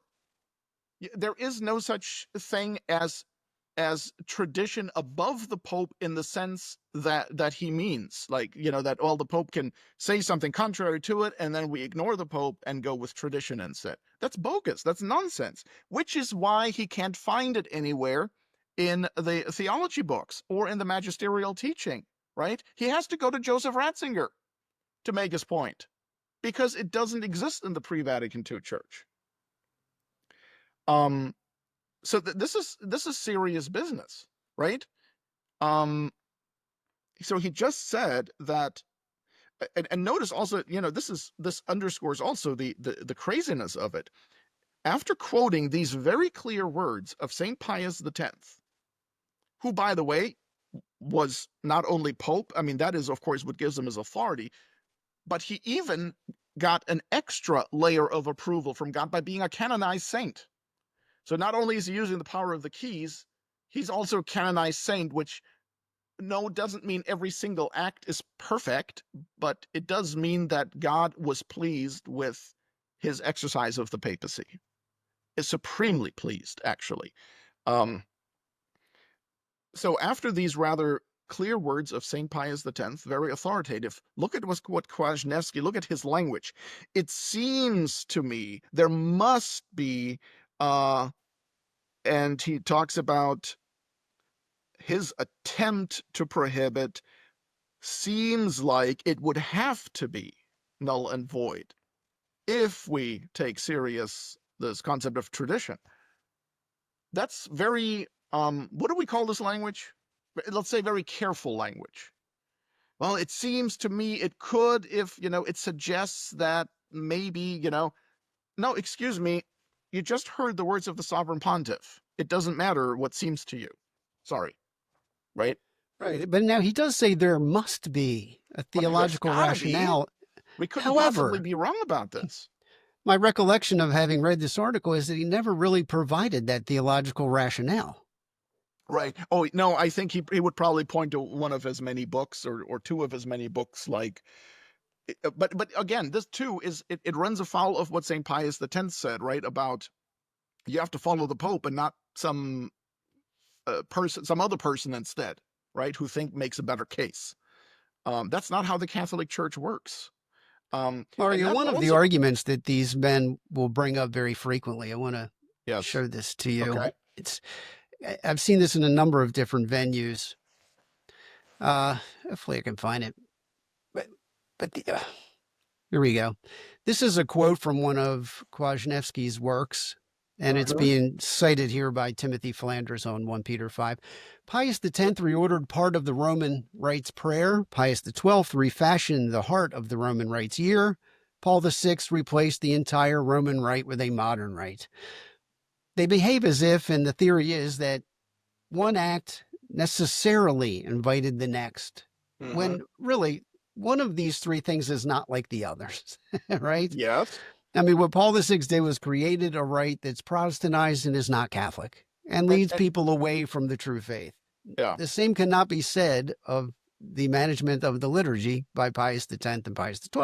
There is no such thing as tradition above the Pope in the sense that he means, like, that the Pope can say something contrary to it and then we ignore the Pope and go with tradition instead. That's bogus. That's nonsense, which is why he can't find it anywhere in the theology books or in the magisterial teaching, right? He has to go to Joseph Ratzinger to make his point because it doesn't exist in the pre-Vatican II church. So this is serious business, right? So he just said that and notice also, this underscores also the craziness of it. After quoting these very clear words of St. Pius X, who, by the way, was not only Pope, I mean, that is, of course, what gives him his authority, but he even got an extra layer of approval from God by being a canonized saint. So not only is he using the power of the keys, he's also a canonized saint, which doesn't mean every single act is perfect, but it does mean that God was pleased with his exercise of the papacy. Is supremely pleased, actually. So after these rather clear words of St. Pius X, very authoritative, look at what Kwasniewski, look at his language. It seems to me there must be, and he talks about his attempt to prohibit, seems like it would have to be null and void if we take serious this concept of tradition. That's very, what do we call this language? Let's say very careful language. Well, it seems to me it could, if, it suggests that maybe, no, excuse me, you just heard the words of the sovereign pontiff. It doesn't matter what seems to you. Sorry. Right? Right. But now he does say there must be a theological rationale. We couldn't possibly be wrong about this. My recollection of having read this article is that he never really provided that theological rationale. Right. Oh, no, I think he would probably point to one of his many books or two of his many books, like, but again, this too is, it runs afoul of what St. Pius X said, right? About you have to follow the Pope and not some some other person instead, right? Who makes a better case. That's not how the Catholic Church works. Mario, one of the arguments that these men will bring up very frequently, I want to show this to you. Okay. I've seen this in a number of different venues. Hopefully I can find it. But here we go. This is a quote from one of Kwasniewski's works, and it's being cited here by Timothy Flanders on 1 Peter 5. Pius X reordered part of the Roman Rites prayer. Pius XII refashioned the heart of the Roman Rites year. Paul VI replaced the entire Roman Rite with a modern rite. They behave as if, and the theory is that one act necessarily invited the next, when really one of these three things is not like the others, right? Yes. I mean, what Paul VI did was created a rite that's Protestantized and is not Catholic and leads people away from the true faith. Yeah. The same cannot be said of the management of the liturgy by Pius X and Pius XII.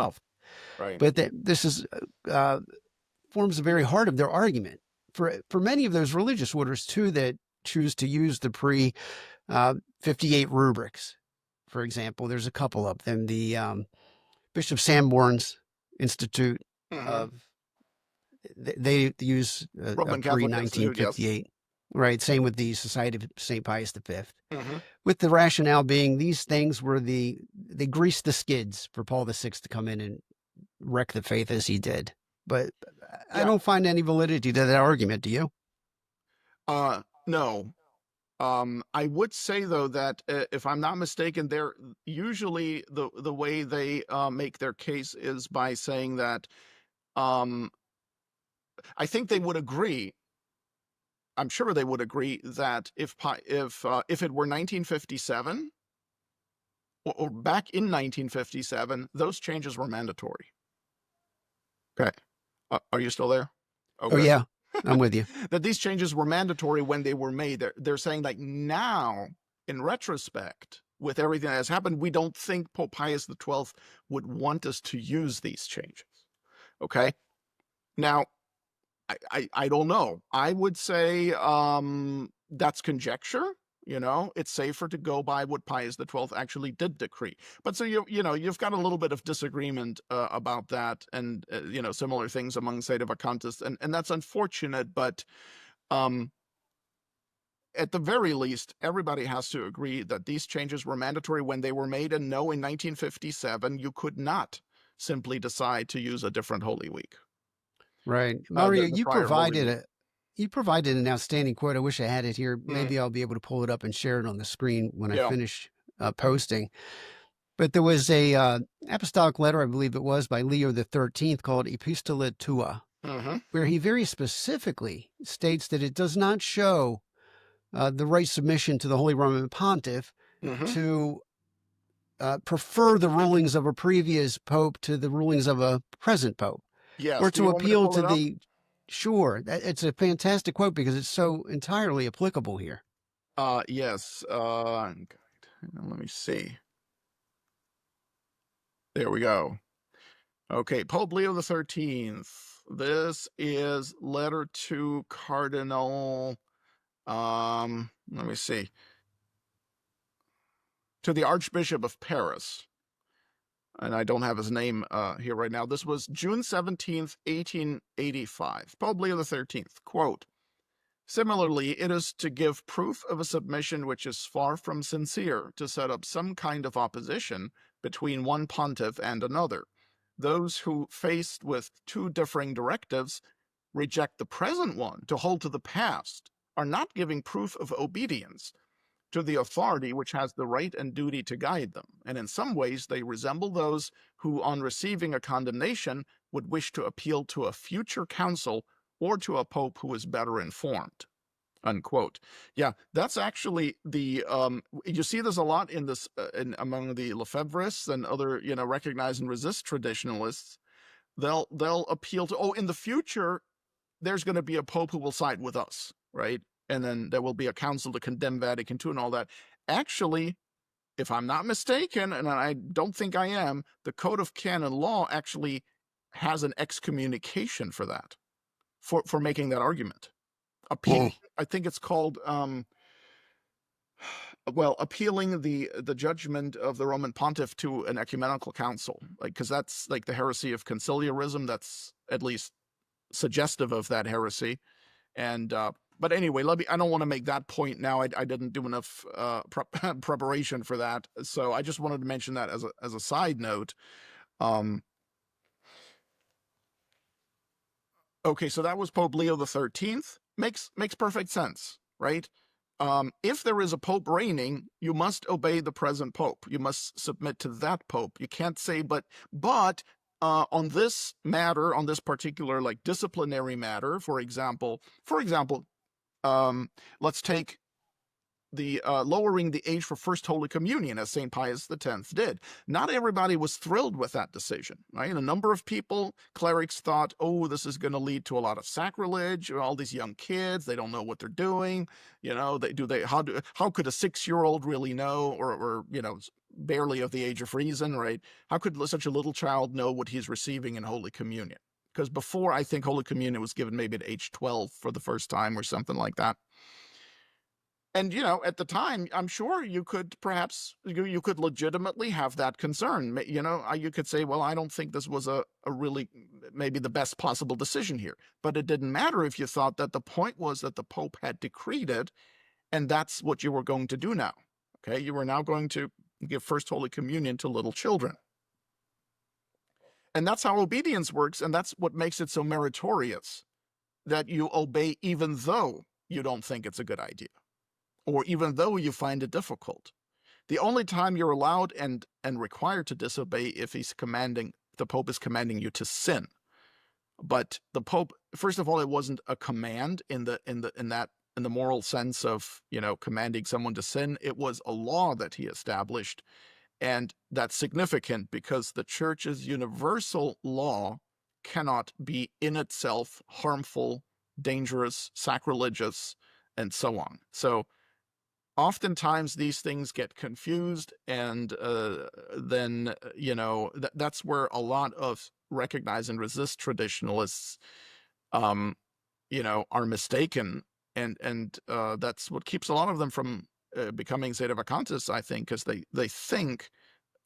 Right. But this is forms the very heart of their argument. For many of those religious orders, too, that choose to use the pre-58 rubrics, for example, there's a couple of them. The Bishop Sanborn's Institute of, they use a pre-1958. Yes. Right. Same with the Society of St. Pius V. With the rationale being these things were they greased the skids for Paul VI to come in and wreck the faith as he did. But I don't find any validity to that argument. Do you? No. I would say, though, that if I'm not mistaken, they're usually the way they make their case is by saying that I think they would agree. I'm sure they would agree that if it were 1957 or back in 1957, those changes were mandatory. Okay. Are you still there? Okay. Oh, yeah. I'm with you. That these changes were mandatory when they were made. They're saying, like, now, in retrospect, with everything that has happened, we don't think Pope Pius XII would want us to use these changes. Okay? Now, I don't know. I would say that's conjecture. It's safer to go by what Pius XII actually did decree. But so you've got a little bit of disagreement about that, and similar things among sedevacantists, and that's unfortunate. But at the very least, everybody has to agree that these changes were mandatory when they were made, and no, in 1957 you could not simply decide to use a different Holy Week. Right, Mario, you provided an outstanding quote. I wish I had it here. Maybe I'll be able to pull it up and share it on the screen when I finish posting. But there was a apostolic letter, I believe it was, by Leo the 13th called Epistola Tua, Mm-hmm. where he very specifically states that it does not show the right submission to the Holy Roman Pontiff Mm-hmm. to prefer the rulings of a previous pope to the rulings of a present pope, Yes. or Do you to want me to appeal pull to it up? the. Sure, it's a fantastic quote because it's so entirely applicable here. Yes. Let me see. There we go. Okay, Pope Leo the 13th. This is letter to Cardinal. Let me see. To the Archbishop of Paris. And I don't have his name here right now. This was June 17th, 1885. Pope Leo the 13th. Quote, similarly, it is to give proof of a submission which is far from sincere to set up some kind of opposition between one pontiff and another. Those who, faced with two differing directives, reject the present one to hold to the past are not giving proof of obedience to the authority which has the right and duty to guide them, and in some ways they resemble those who, on receiving a condemnation, would wish to appeal to a future council or to a pope who is better informed. Unquote. Yeah, that's actually the you see this a lot in this among the Lefebvrists and other, recognize and resist traditionalists. They'll appeal to, in the future there's going to be a pope who will side with us, right? And then there will be a council to condemn Vatican II and all that. Actually, if I'm not mistaken, and I don't think I am, the Code of Canon Law actually has an excommunication for that, for making that argument. Appealing, I think it's called, appealing the judgment of the Roman Pontiff to an ecumenical council, because that's like the heresy of conciliarism. That's at least suggestive of that heresy. And but anyway, I don't want to make that point now. I didn't do enough preparation for that, so I just wanted to mention that as a side note. Okay, so that was Pope Leo the 13th. Makes perfect sense, right? If there is a pope reigning, you must obey the present pope. You must submit to that pope. You can't say, but on this matter, on this particular disciplinary matter, for example, let's take the lowering the age for First Holy Communion, as St. Pius X did. Not everybody was thrilled with that decision, right? A number of people, clerics, thought, this is going to lead to a lot of sacrilege. All these young kids, they don't know what they're doing. How could a 6-year-old really know, or barely of the age of reason, right? How could such a little child know what he's receiving in Holy Communion? Because before, I think Holy Communion was given maybe at age 12 for the first time or something like that. And, at the time, I'm sure you could you could legitimately have that concern. You could say, well, I don't think this was a really maybe the best possible decision here. But it didn't matter if you thought that the point was that the Pope had decreed it, and that's what you were going to do now. Okay, you were now going to give First Holy Communion to little children. And that's how obedience works, and that's what makes it so meritorious, that you obey even though you don't think it's a good idea, or even though you find it difficult. The only time you're allowed and required to disobey if the Pope is commanding you to sin. But the Pope, first of all, it wasn't a command in the moral sense of, commanding someone to sin. It was a law that he established. And that's significant because the Church's universal law cannot be in itself harmful, dangerous, sacrilegious, and so on. So oftentimes these things get confused, and then that's where a lot of recognize and resist traditionalists are mistaken, and that's what keeps a lot of them from becoming sedevacantists, I think, because they think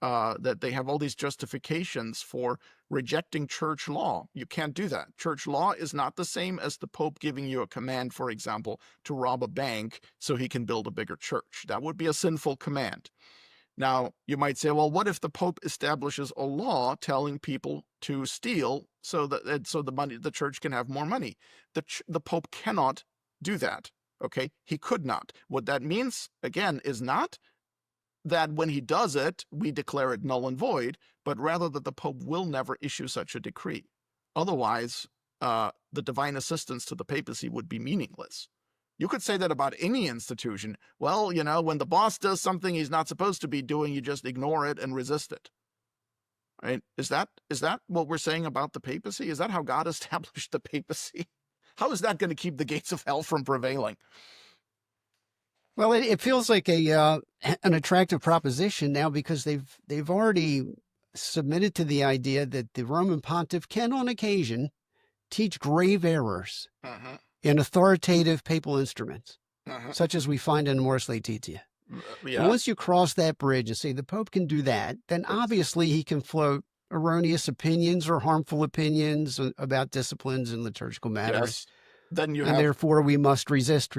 that they have all these justifications for rejecting church law. You can't do that. Church law is not the same as the Pope giving you a command, for example, to rob a bank so he can build a bigger church. That would be a sinful command. Now, you might say, well, what if the Pope establishes a law telling people to steal so the church can have more money? The Pope cannot do that. Okay, he could not. What that means, again, is not that when he does it, we declare it null and void, but rather that the Pope will never issue such a decree. Otherwise, the divine assistance to the papacy would be meaningless. You could say that about any institution. Well, when the boss does something he's not supposed to be doing, you just ignore it and resist it. Right? Is that what we're saying about the papacy? Is that how God established the papacy? How is that going to keep the gates of hell from prevailing? Well, it feels like an attractive proposition now, because they've already submitted to the idea that the Roman Pontiff can, on occasion, teach grave errors in authoritative papal instruments, such as we find in Mors Laetitia. Yeah. And once you cross that bridge and say the Pope can do that, then obviously he can float erroneous opinions or harmful opinions about disciplines and liturgical matters. Yes. Then you and have, therefore we must resist.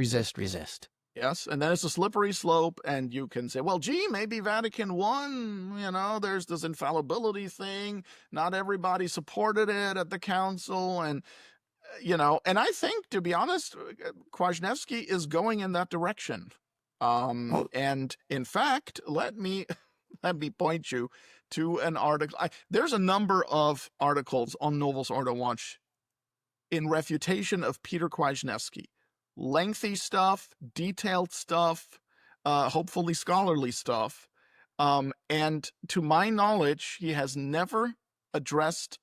yes, and then it's a slippery slope, and you can say, well, gee, maybe Vatican I, there's this infallibility thing. Not everybody supported it at the council, and and I think, to be honest, Kwasniewski is going in that direction. And in fact, let me point you to an article. There's a number of articles on Novus Ordo Watch in refutation of Peter Kwasniewski. Lengthy stuff, detailed stuff, hopefully scholarly stuff. And to my knowledge, he has never addressed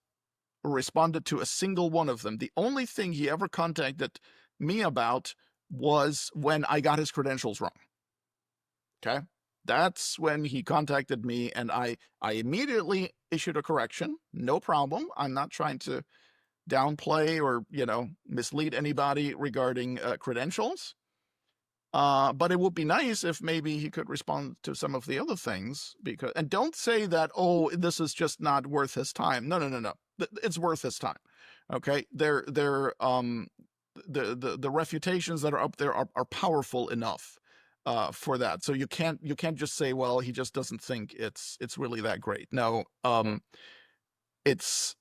or responded to a single one of them. The only thing he ever contacted me about was when I got his credentials wrong. Okay? That's when he contacted me, and I immediately issued a correction. No problem. I'm not trying to downplay or, mislead anybody regarding credentials. But it would be nice if maybe he could respond to some of the other things, and don't say that, oh, this is just not worth his time. No. It's worth his time. Okay. The refutations that are up there are powerful enough for that. So you can't just say, well, he just doesn't think it's really that great. No, it's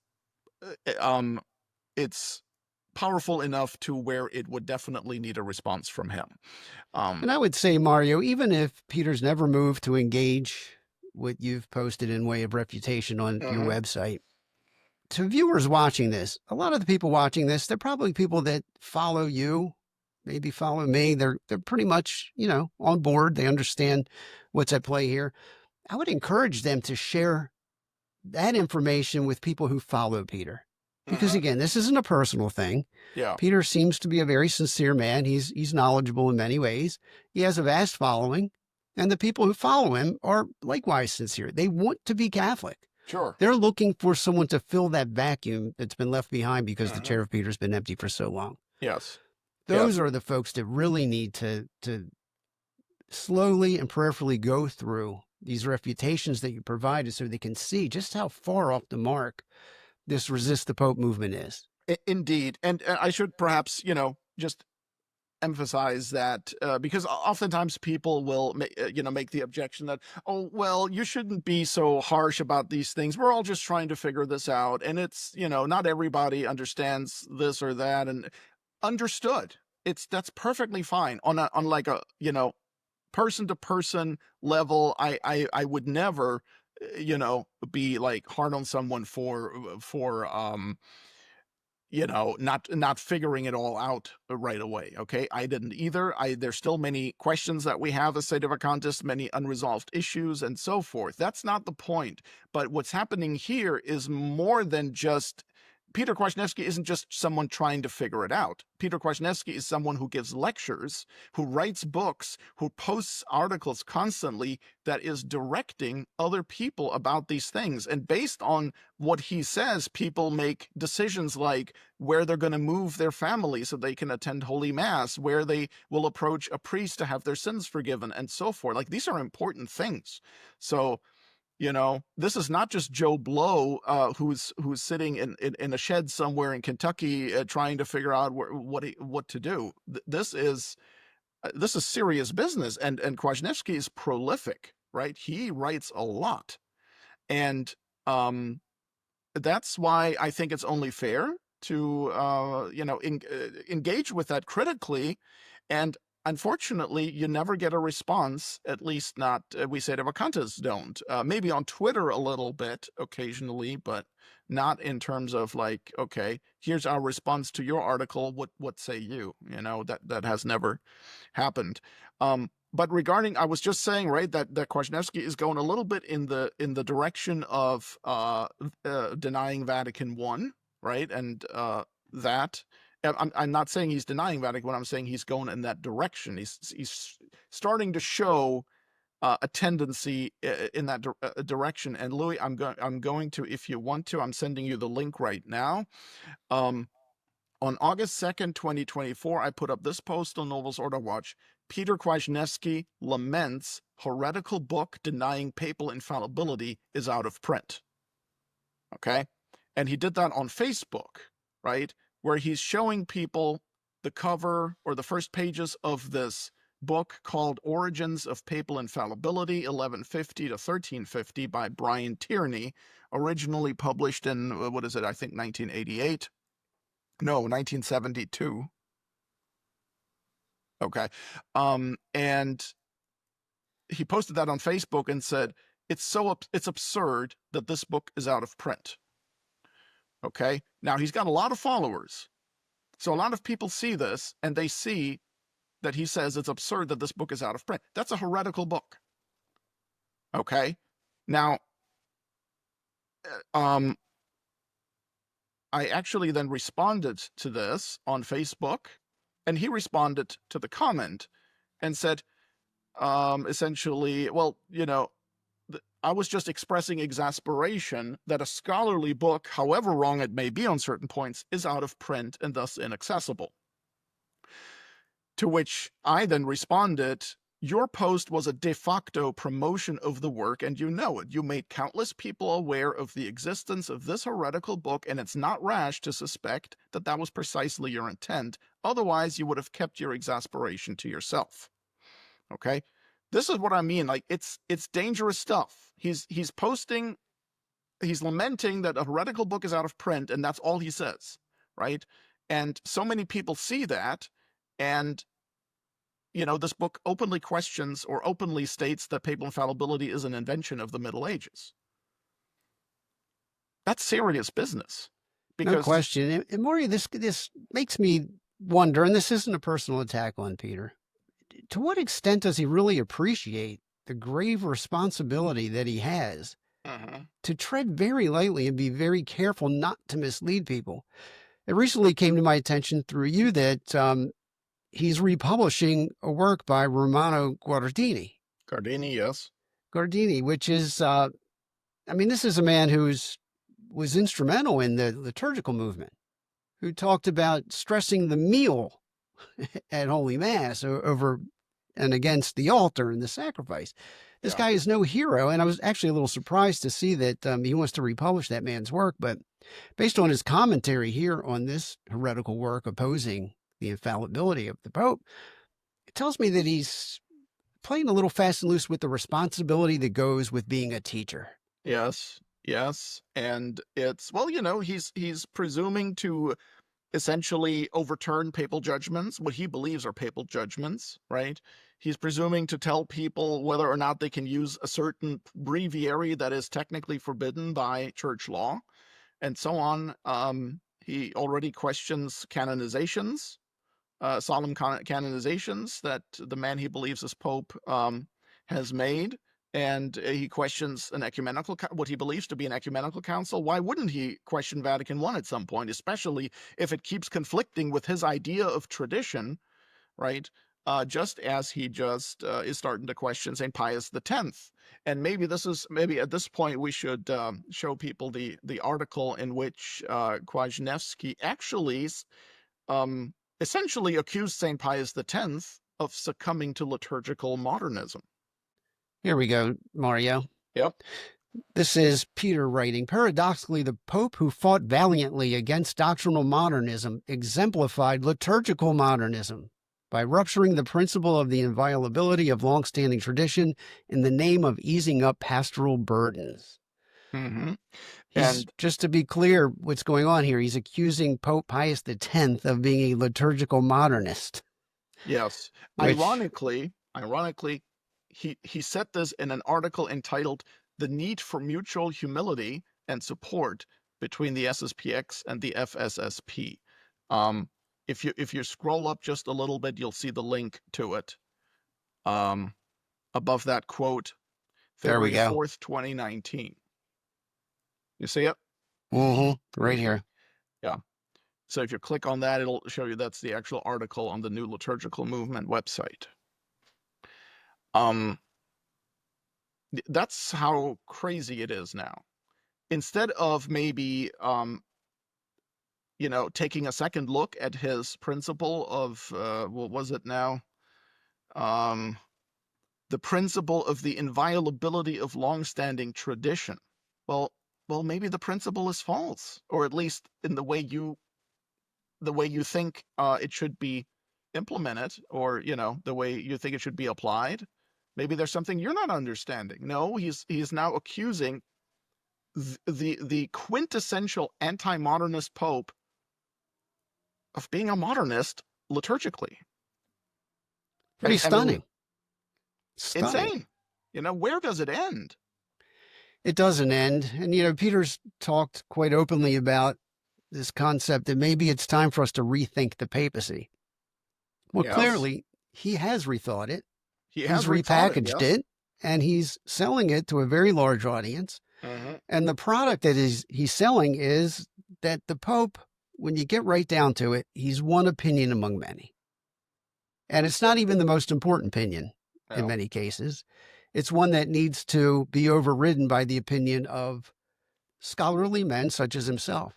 powerful enough to where it would definitely need a response from him. And I would say, Mario, even if Peter's never moved to engage what you've posted in way of refutation on your website, to viewers watching this, a lot of the people watching this, they're probably people that follow you, maybe follow me. They're pretty much, on board. They understand what's at play here. I would encourage them to share that information with people who follow Peter. Because again, this isn't a personal thing. Yeah. Peter seems to be a very sincere man. He's knowledgeable in many ways. He has a vast following, and the people who follow him are likewise sincere. They want to be Catholic. Sure. They're looking for someone to fill that vacuum that's been left behind because the chair of Peter's been empty for so long. Yes. Those are the folks that really need to slowly and prayerfully go through these refutations that you provided so they can see just how far off the mark this resist the Pope movement is. Indeed. And I should perhaps, just emphasize that because oftentimes people will, make the objection that, oh, well, you shouldn't be so harsh about these things. We're all just trying to figure this out. And it's, not everybody understands this or that. And understood. That's perfectly fine on like a, person to person level. I would never, be like hard on someone for not figuring it all out right away. Okay. I didn't either. There's still many questions that we have as sedevacantists, many unresolved issues and so forth. That's not the point. But what's happening here is more than just Peter Kwasniewski isn't just someone trying to figure it out. Peter Kwasniewski is someone who gives lectures, who writes books, who posts articles constantly that is directing other people about these things. And based on what he says, people make decisions like where they're going to move their family so they can attend Holy Mass, where they will approach a priest to have their sins forgiven, and so forth. Like, these are important things. So, this is not just Joe Blow who's sitting in a shed somewhere in Kentucky trying to figure out what to do. This is serious business, and Kwasniewski is prolific, right? He writes a lot, and that's why I think it's only fair to engage with that critically. And unfortunately, you never get a response, at least not, we Sedevacantists don't. Maybe on Twitter a little bit occasionally, but not in terms of like, okay, here's our response to your article. What say you? You know, that has never happened. But regarding, I was just saying, right, that Kwasniewski is going a little bit in the direction of denying Vatican I, right, and that. I'm not saying he's denying Vatican I. I'm saying he's going in that direction. He's starting to show a tendency in that direction. And Louis, I'm going to, if you want to, I'm sending you the link right now. On August 2nd, 2024, I put up this post on Novus Ordo Watch. Peter Kwasniewski laments heretical book denying papal infallibility is out of print. Okay? And he did that on Facebook, right? Where he's showing people the cover or the first pages of this book called Origins of Papal Infallibility, 1150 to 1350 by Brian Tierney, originally published in, what is it, I think 1988. No, 1972. Okay. And he posted that on Facebook and said, it's absurd that this book is out of print. Okay. Now he's got a lot of followers. So a lot of people see this and they see that he says it's absurd that this book is out of print. That's a heretical book. Okay. Now, I actually then responded to this on Facebook, and he responded to the comment and said, essentially, well, you know, I was just expressing exasperation that a scholarly book, however wrong it may be on certain points, is out of print and thus inaccessible. To which I then responded, your post was a de facto promotion of the work, and you know it. You made countless people aware of the existence of this heretical book, and it's not rash to suspect that that was precisely your intent. Otherwise, you would have kept your exasperation to yourself. Okay? This is what I mean. Like, it's dangerous stuff. He's posting, he's lamenting that a heretical book is out of print, and that's all he says, right? And so many people see that, and you know, this book openly questions or openly states that papal infallibility is an invention of the Middle Ages. That's serious business. Because, no question. And Maury, this makes me wonder, and this isn't a personal attack on Peter, to what extent does he really appreciate the grave responsibility that he has to tread very lightly and be very careful not to mislead people? It recently came to my attention through you that he's republishing a work by Romano Guardini. Guardini, yes. Guardini, which is, I mean, this is a man who was instrumental in the liturgical movement, who talked about stressing the meal at Holy Mass over and against the altar and the sacrifice. This guy is no hero, and I was actually a little surprised to see that he wants to republish that man's work, but based on his commentary here on this heretical work opposing the infallibility of the Pope, it tells me that he's playing a little fast and loose with the responsibility that goes with being a teacher. Yes, yes. And it's, well, you know, he's presuming to essentially overturn papal judgments, what he believes are papal judgments, right? He's presuming to tell people whether or not they can use a certain breviary that is technically forbidden by church law, and so on. He already questions canonizations, solemn canonizations that the man he believes is Pope has made. And he questions an ecumenical, what he believes to be an ecumenical council. Why wouldn't he question Vatican I at some point, especially if it keeps conflicting with his idea of tradition, right? Just as he just is starting to question St. Pius X. And maybe at this point we should show people the article in which Kwasniewski actually essentially accused St. Pius X of succumbing to liturgical modernism. Here we go, Mario. Yep. This is Peter writing. Paradoxically, the Pope who fought valiantly against doctrinal modernism exemplified liturgical modernism by rupturing the principle of the inviolability of long-standing tradition in the name of easing up pastoral burdens. Mm-hmm. And just to be clear, what's going on here, he's accusing Pope Pius X of being a liturgical modernist. Yes. which Ironically, he said this in an article entitled "The Need for Mutual Humility and Support Between the SSPX and the FSSP." If you scroll up just a little bit, you'll see the link to it. Above that quote, there we February go. 4th, 2019. You see it? Right here. Yeah. So if you click on that, it'll show you that's the actual article on the New Liturgical Movement website. That's how crazy it is now. Instead of maybe, taking a second look at his principle of, what was it now? The principle of the inviolability of longstanding tradition. Well, maybe the principle is false, or at least in the way you think it should be implemented, or the way you think it should be applied. Maybe there's something you're not understanding. No, he's now accusing the quintessential anti-modernist Pope of being a modernist liturgically. Pretty I mean, stunning. Stunning. insane. Where does it end? It doesn't end. And, Peter's talked quite openly about this concept that maybe it's time for us to rethink the papacy. Well, Yes. clearly, he has rethought it. He's repackaged it, and he's selling it to a very large audience. And the product that he's selling is that the Pope, when you get right down to it, he's one opinion among many. And it's not even the most important opinion in many cases. It's one that needs to be overridden by the opinion of scholarly men such as himself.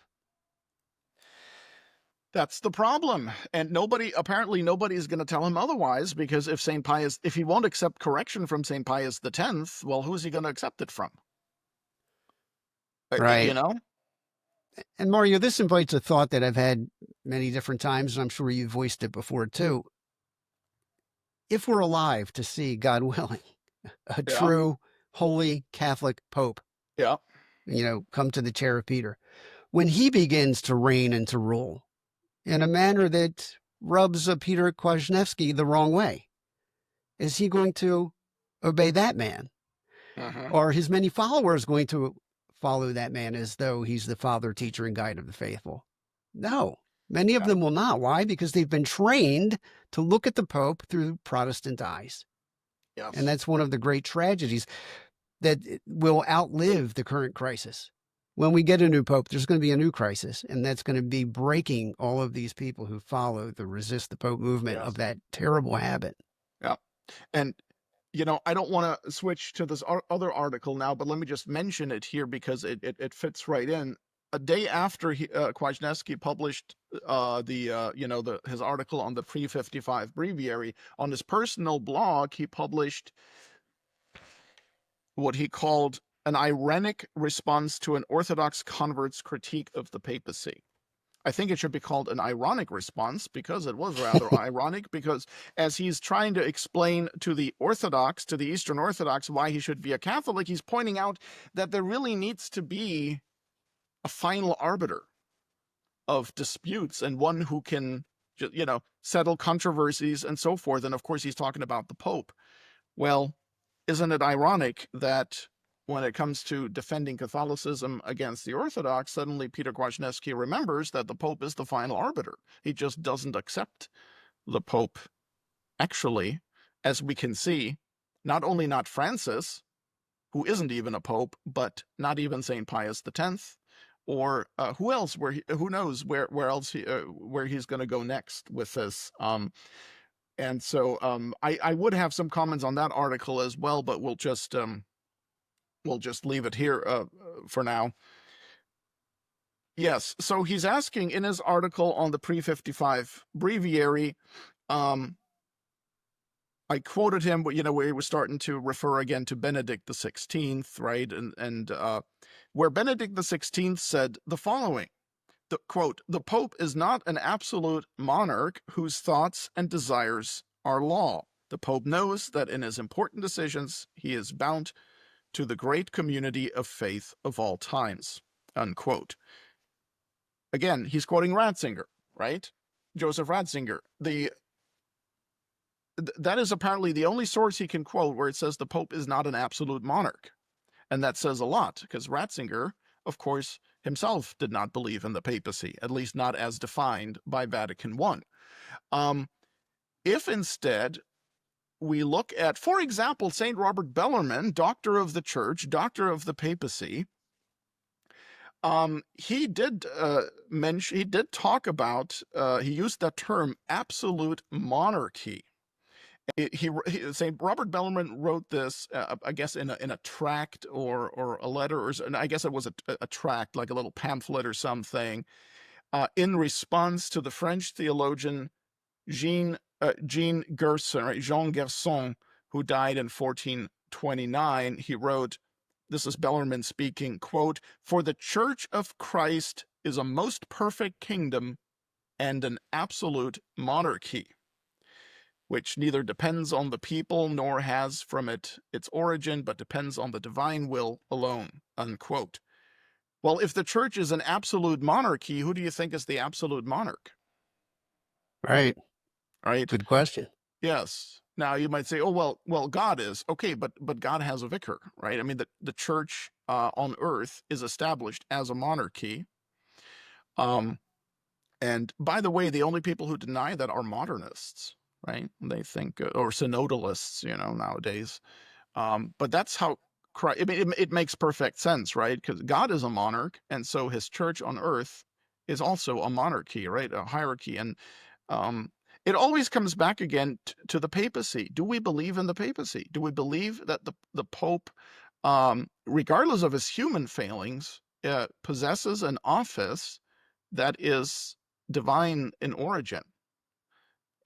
That's the problem. And apparently nobody's going to tell him otherwise, because if he won't accept correction from St. Pius X, well, who's he going to accept it from? Right. And Mario, this invites a thought that I've had many different times, and I'm sure you've voiced it before too. If we're alive to see, God willing, a true, holy Catholic Pope, come to the chair of Peter, when he begins to reign and to rule in a manner that rubs a Peter Kwasniewski the wrong way, is he going to obey that man? Are his many followers going to follow that man as though he's the father, teacher, and guide of the faithful? No, many of them will not. Why? Because they've been trained to look at the Pope through Protestant eyes. Yes. And that's one of the great tragedies that will outlive the current crisis. When we get a new Pope, there's going to be a new crisis, and that's going to be breaking all of these people who follow the Resist the Pope movement of that terrible habit. Yeah. And I don't want to switch to this other article now, but let me just mention it here because it fits right in. A day after Kwasniewski published his article on the pre-55 breviary, on his personal blog, he published what he called an ironic response to an Orthodox convert's critique of the papacy. I think it should be called an ironic response, because it was rather ironic, because as he's trying to explain to the Orthodox, to the Eastern Orthodox, why he should be a Catholic, he's pointing out that there really needs to be a final arbiter of disputes, and one who can, settle controversies and so forth. And of course, he's talking about the Pope. Well, isn't it ironic that when it comes to defending Catholicism against the Orthodox, suddenly Peter Kwasniewski remembers that the Pope is the final arbiter. He just doesn't accept the Pope. Actually, as we can see, not only not Francis, who isn't even a Pope, but not even St. Pius X, or who else? Who knows where else where he's going to go next with this? And so I would have some comments on that article as well, but we'll just leave it here for now. Yes, so he's asking in his article on the pre-55 breviary, I quoted him, where he was starting to refer again to Benedict XVI, right? And where Benedict XVI said the following, quote, "The Pope is not an absolute monarch whose thoughts and desires are law. The Pope knows that in his important decisions, he is bound to the great community of faith of all times," unquote. Again, he's quoting Ratzinger, right? Joseph Ratzinger, the that is apparently the only source he can quote where it says the Pope is not an absolute monarch. And that says a lot, because Ratzinger, of course, himself did not believe in the papacy, at least not as defined by Vatican I. If instead we look at, for example, St. Robert Bellarmine, doctor of the church, doctor of the papacy, he did talk about, he used that term, absolute monarchy. St. Robert Bellarmine wrote this, I guess, in a tract or a letter, or I guess it was a tract, like a little pamphlet or something, in response to the French theologian Jean Gerson, right, Jean Gerson, who died in 1429. He wrote, this is Bellarmine speaking, quote, "For the Church of Christ is a most perfect kingdom and an absolute monarchy, which neither depends on the people nor has from it its origin, but depends on the divine will alone," unquote. Well, if the church is an absolute monarchy, who do you think is the absolute monarch? Right. Right? Good question. Yes. Now you might say, oh, well, God is. Okay, but God has a vicar, right? I mean, the church on earth is established as a monarchy. And by the way, the only people who deny that are modernists, right? They think, or synodalists, nowadays. But that's how Christ, I mean, it makes perfect sense, right? Because God is a monarch, and so his church on earth is also a monarchy, right? A hierarchy. And it always comes back again to the papacy. Do we believe in the papacy? Do we believe that the Pope, regardless of his human failings, possesses an office that is divine in origin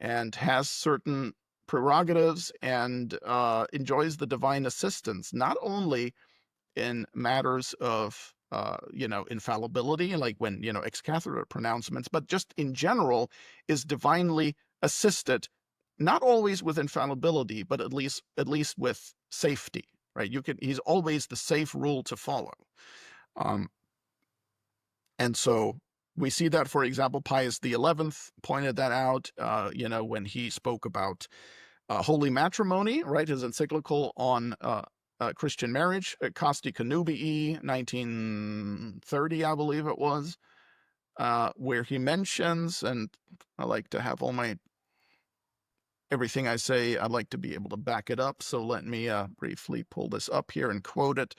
and has certain prerogatives and enjoys the divine assistance, not only in matters of infallibility, like when ex cathedra pronouncements, but just in general is divinely assisted, not always with infallibility, but at least with safety, right? He's always the safe rule to follow. And so we see that, for example, Pius XI pointed that out, when he spoke about holy matrimony, right? His encyclical on Christian marriage, Casti Connubii, 1930, I believe it was, where he mentions, and I like to have everything I say, I like to be able to back it up. So let me briefly pull this up here and quote it.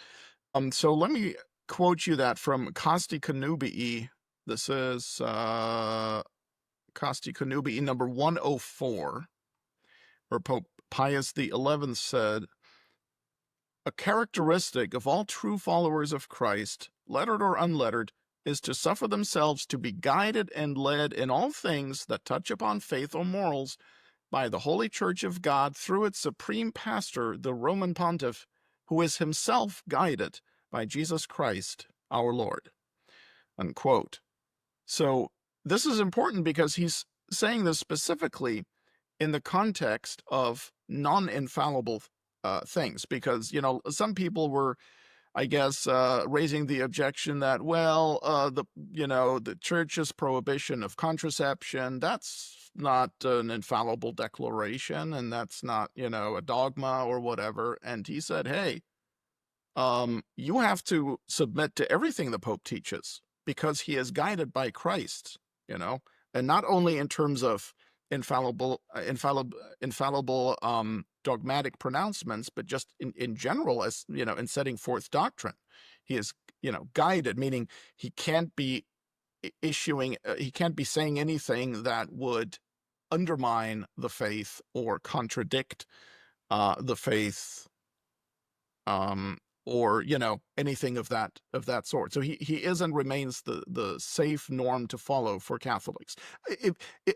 So let me quote you that from Casti Connubii. This is Casti Connubii number 104, where Pope Pius XI said, "A characteristic of all true followers of Christ, lettered or unlettered, is to suffer themselves to be guided and led in all things that touch upon faith or morals by the Holy Church of God through its supreme pastor, the Roman Pontiff, who is himself guided by Jesus Christ, our Lord," unquote. So this is important because he's saying this specifically in the context of non-infallible things, because some people were, I guess, raising the objection that, well, the church's prohibition of contraception, that's not an infallible declaration, and that's not a dogma or whatever. And he said, hey, you have to submit to everything the Pope teaches, because he is guided by Christ, and not only in terms of infallible dogmatic pronouncements, but just in general, as in setting forth doctrine. He is guided, meaning he can't be he can't be saying anything that would undermine the faith or contradict the faith, or anything of that sort. So he is and remains the safe norm to follow for Catholics.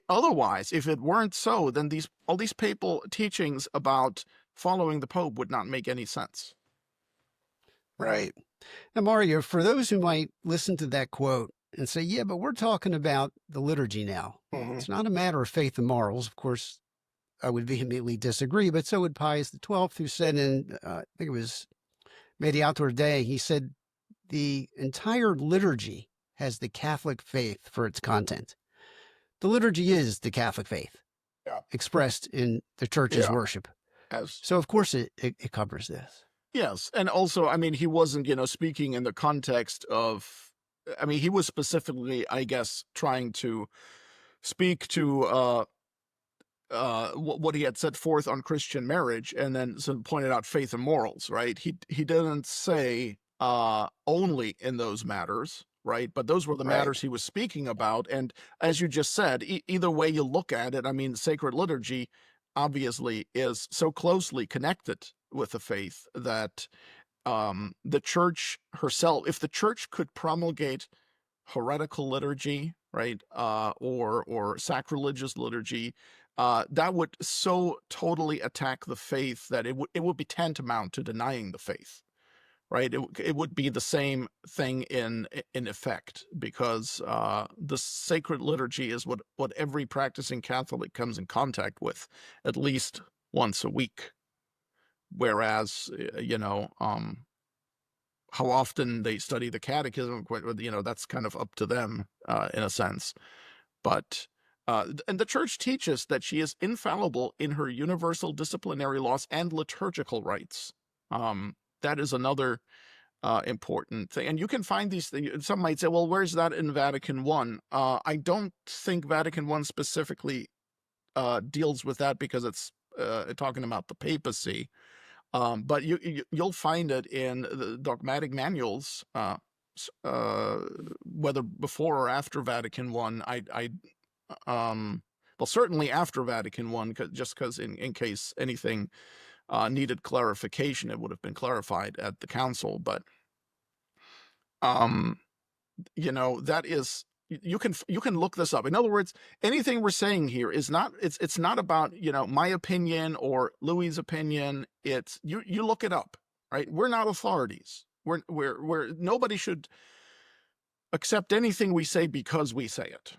Otherwise, if it weren't so, then all these papal teachings about following the Pope would not make any sense. Right. Now, Mario, for those who might listen to that quote and say, yeah, but we're talking about the liturgy now. Mhm. It's not a matter of faith and morals. Of course, I would vehemently disagree, but so would Pius XII, who said in, I think it was Mediator Dei, he said the entire liturgy has the Catholic faith for its content. The liturgy is the Catholic faith. Yeah. expressed in the church's Yeah. worship. As So of course it covers this. Yes, and also, I mean, he wasn't, speaking in the context of. I mean, he was specifically, I guess, trying to speak to what he had set forth on Christian marriage, and then pointed out faith and morals. Right? He didn't say only in those matters. Right, but those were the Right. matters he was speaking about. And as you just said, either way you look at it, I mean, sacred liturgy obviously is so closely connected with the faith that the church herself, if the church could promulgate heretical liturgy, right, or sacrilegious liturgy, that would so totally attack the faith that it would be tantamount to denying the faith, right? It would be the same thing in effect, because the sacred liturgy is what every practicing Catholic comes in contact with at least once a week, whereas how often they study the catechism, that's kind of up to them in a sense. But and the church teaches that she is infallible in her universal disciplinary laws and liturgical rites. That is another important thing. And you can find these things. Some might say, well, where's that in Vatican I? I don't think Vatican I specifically deals with that, because it's talking about the papacy. But you'll find it in the dogmatic manuals, whether before or after Vatican well, certainly after Vatican just because in case anything needed clarification, it would have been clarified at the council. But that is, you can look this up. In other words, anything we're saying here is not, it's not about my opinion or Louis's opinion. It's you look it up, right? We're not authorities. We're nobody should accept anything we say because we say it,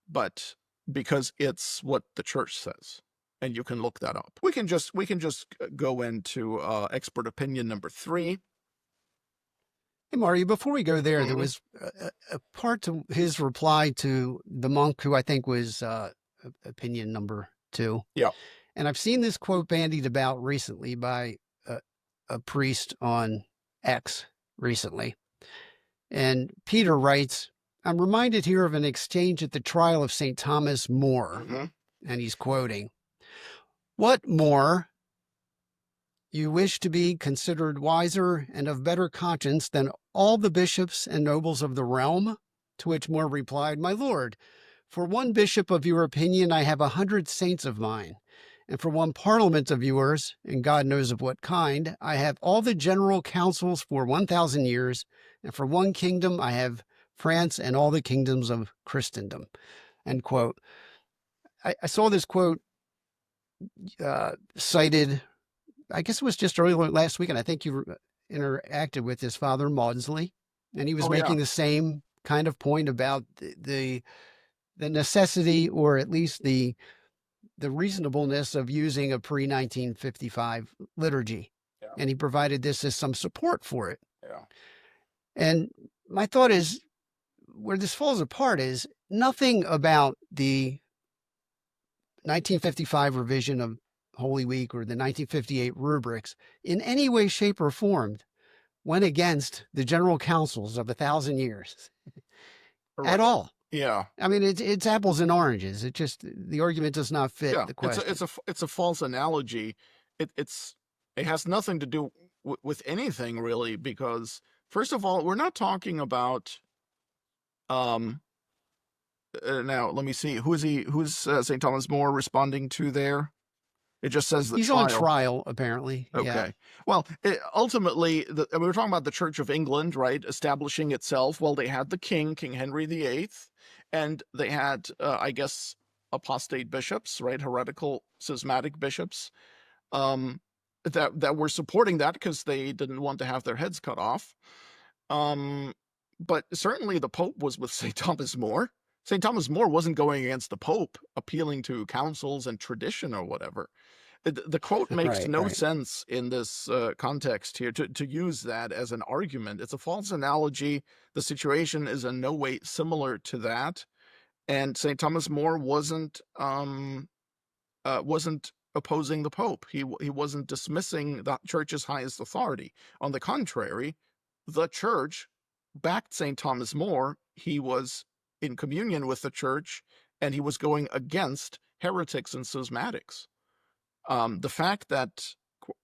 but because it's what the church says. And you can look that up. We can just go into expert opinion number 3. Hey, Mario, before we go there, there Mhm. was a part to his reply to the monk who I think was opinion number 2. Yeah. And I've seen this quote bandied about recently by a priest on X recently. And Peter writes, I'm reminded here of an exchange at the trial of St. Thomas More. Mm-hmm. And he's quoting, "What more? You wish to be considered wiser and of better conscience than all the bishops and nobles of the realm?" To which More replied, "My lord, for one bishop of your opinion, I have 100 saints of mine. And for one parliament of yours, and God knows of what kind, I have all the general councils for 1,000 years. And for one kingdom, I have France and all the kingdoms of Christendom." End quote. I saw this quote cited, I guess it was just earlier last week, and I think you interacted with this Father Maudsley, and he was making the same kind of point about the necessity, or at least the reasonableness of using a pre-1955 liturgy. Yeah. And he provided this as some support for it. Yeah. And my thought is, where this falls apart is nothing about the 1955 revision of Holy Week or the 1958 rubrics in any way, shape, or form went against the general councils of 1,000 years at all. Yeah. I mean, it's apples and oranges. It just, the argument does not fit the question. It's a false analogy. It has nothing to do with anything really, because first of all, we're not talking about now let me see, who's St. Thomas More responding to there? It just says the He's trial. on trial, apparently. Okay. Yeah. Well, ultimately, we were talking about the Church of England, right, establishing itself. Well, they had the King Henry VIII, and they had, I guess, apostate bishops, right, heretical, schismatic bishops, that were supporting that because they didn't want to have their heads cut off. But certainly the Pope was with St. Thomas More. St. Thomas More wasn't going against the Pope, appealing to councils and tradition or whatever. The quote makes no sense in this context here, to use that as an argument. It's a false analogy. The situation is in no way similar to that. And St. Thomas More wasn't wasn't opposing the Pope. He wasn't dismissing the Church's highest authority. On the contrary, the Church backed St. Thomas More. He was in communion with the Church, and he was going against heretics and schismatics. The fact that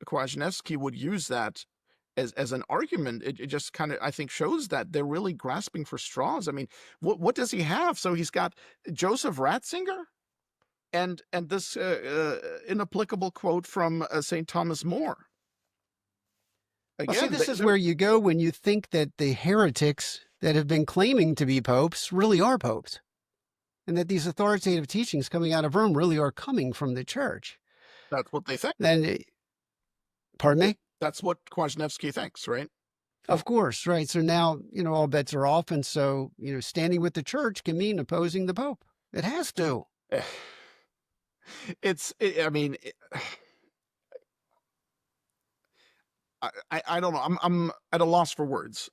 Kwasniewski would use that as an argument, it just kind of, I think, shows that they're really grasping for straws. I mean, what does he have? So he's got Joseph Ratzinger and this inapplicable quote from St. Thomas More. Well, see, Again, this is where you go when you think that the heretics that have been claiming to be popes really are popes, and that these authoritative teachings coming out of Rome really are coming from the Church. that's what they think. Then, pardon me? That's what Kwasniewski thinks, right? Of course, right. So now, all bets are off. And so, standing with the Church can mean opposing the Pope. It has to. I mean, I don't know. I'm at a loss for words,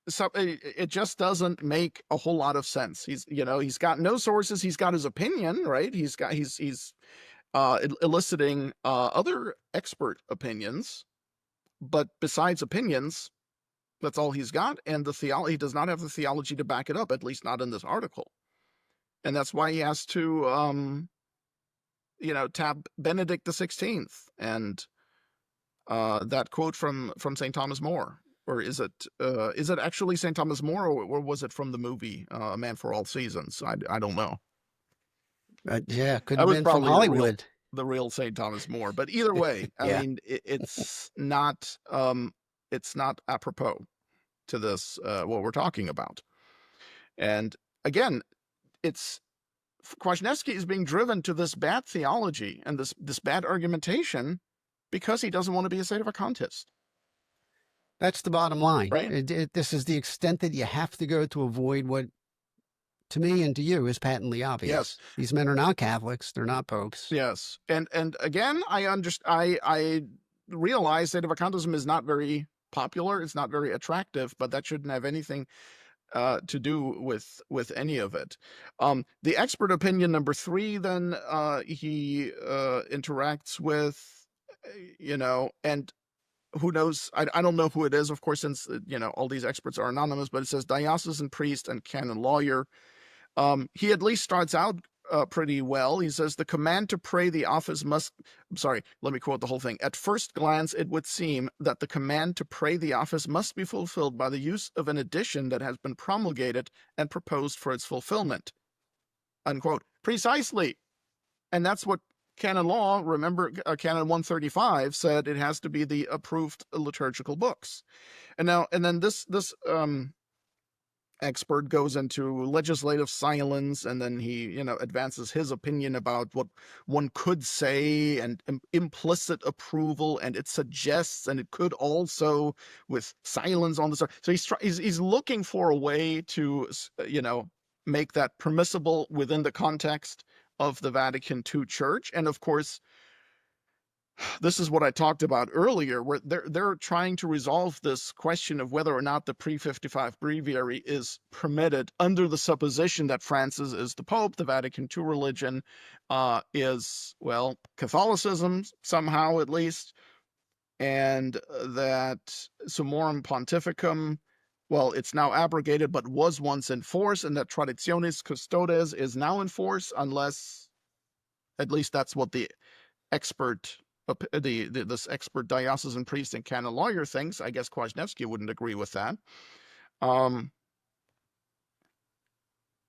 So it just doesn't make a whole lot of sense. He's got no sources. He's got his opinion, right? He's eliciting other expert opinions, but besides opinions, that's all he's got. And he does not have the theology to back it up, at least not in this article. And that's why he has to, tap Benedict XVI and that quote from St. Thomas More. Or is it actually St. Thomas More, or was it from the movie A Man for All Seasons? I don't know. Yeah, could have been from Hollywood. The real St. Thomas More. But either way, Yeah. I mean, it's not apropos to this, what we're talking about. And again, Kwasniewski is being driven to this bad theology and this bad argumentation because he doesn't want to be a sedevacantist. That's the bottom line. Right. This is the extent that you have to go to avoid what, to me and to you, is patently obvious. Yes. These men are not Catholics. They're not popes. Yes. And again, I realize sedevacantism is not very popular. It's not very attractive, but that shouldn't have anything to do with any of it. The expert opinion number 3, then he interacts with, and who knows? I don't know who it is, of course, since all these experts are anonymous. But it says diocesan priest and canon lawyer. He at least starts out pretty well. He says the command to pray the office must. Sorry, let me quote the whole thing. At first glance, it would seem that the command to pray the office must be fulfilled by the use of an edition that has been promulgated and proposed for its fulfillment. Unquote. Precisely, and that's what canon law, remember, canon 135 said it has to be the approved liturgical books. And then this expert goes into legislative silence, and then he, advances his opinion about what one could say and implicit approval, and it suggests, and it could also, with silence on the side. So he's looking for a way to, make that permissible within the context of the Vatican II Church. And of course, this is what I talked about earlier, where they're trying to resolve this question of whether or not the pre-55 breviary is permitted under the supposition that Francis is the Pope, the Vatican II religion is, well, Catholicism, somehow at least, and that Summorum Pontificum, well, it's now abrogated, but was once in force, and that Traditionis Custodes is now in force, unless, at least that's what the expert, this expert diocesan priest and canon lawyer thinks. I guess Kwasniewski wouldn't agree with that,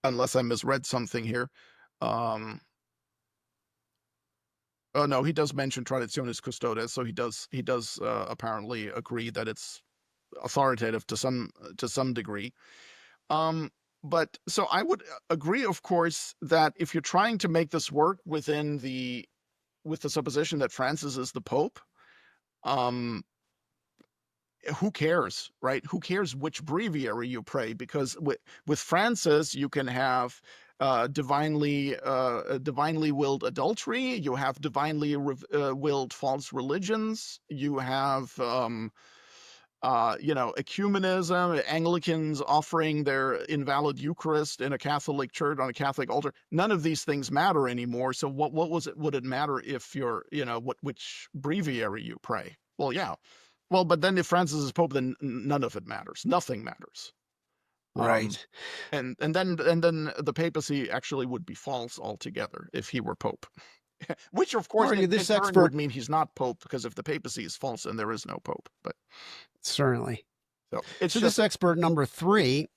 unless I misread something here. Oh no, he does mention Traditionis Custodes, so he does apparently agree that it's authoritative to some degree. But so I would agree, of course, that if you're trying to make this work with the supposition that Francis is the Pope, who cares, right? Who cares which breviary you pray? Because with Francis, you can have divinely willed adultery. You have divinely willed false religions. You have ecumenism, Anglicans offering their invalid Eucharist in a Catholic church on a Catholic altar. None of these things matter anymore. So what would it matter if you're, which breviary you pray? Well, yeah. Well, but then if Francis is Pope, then none of it matters. Nothing matters. Right. And then the papacy actually would be false altogether if he were Pope. Which, of course, Or in this turn expert, would mean he's not Pope, because if the papacy is false, then there is no Pope. But certainly. so it's So just this expert number 3,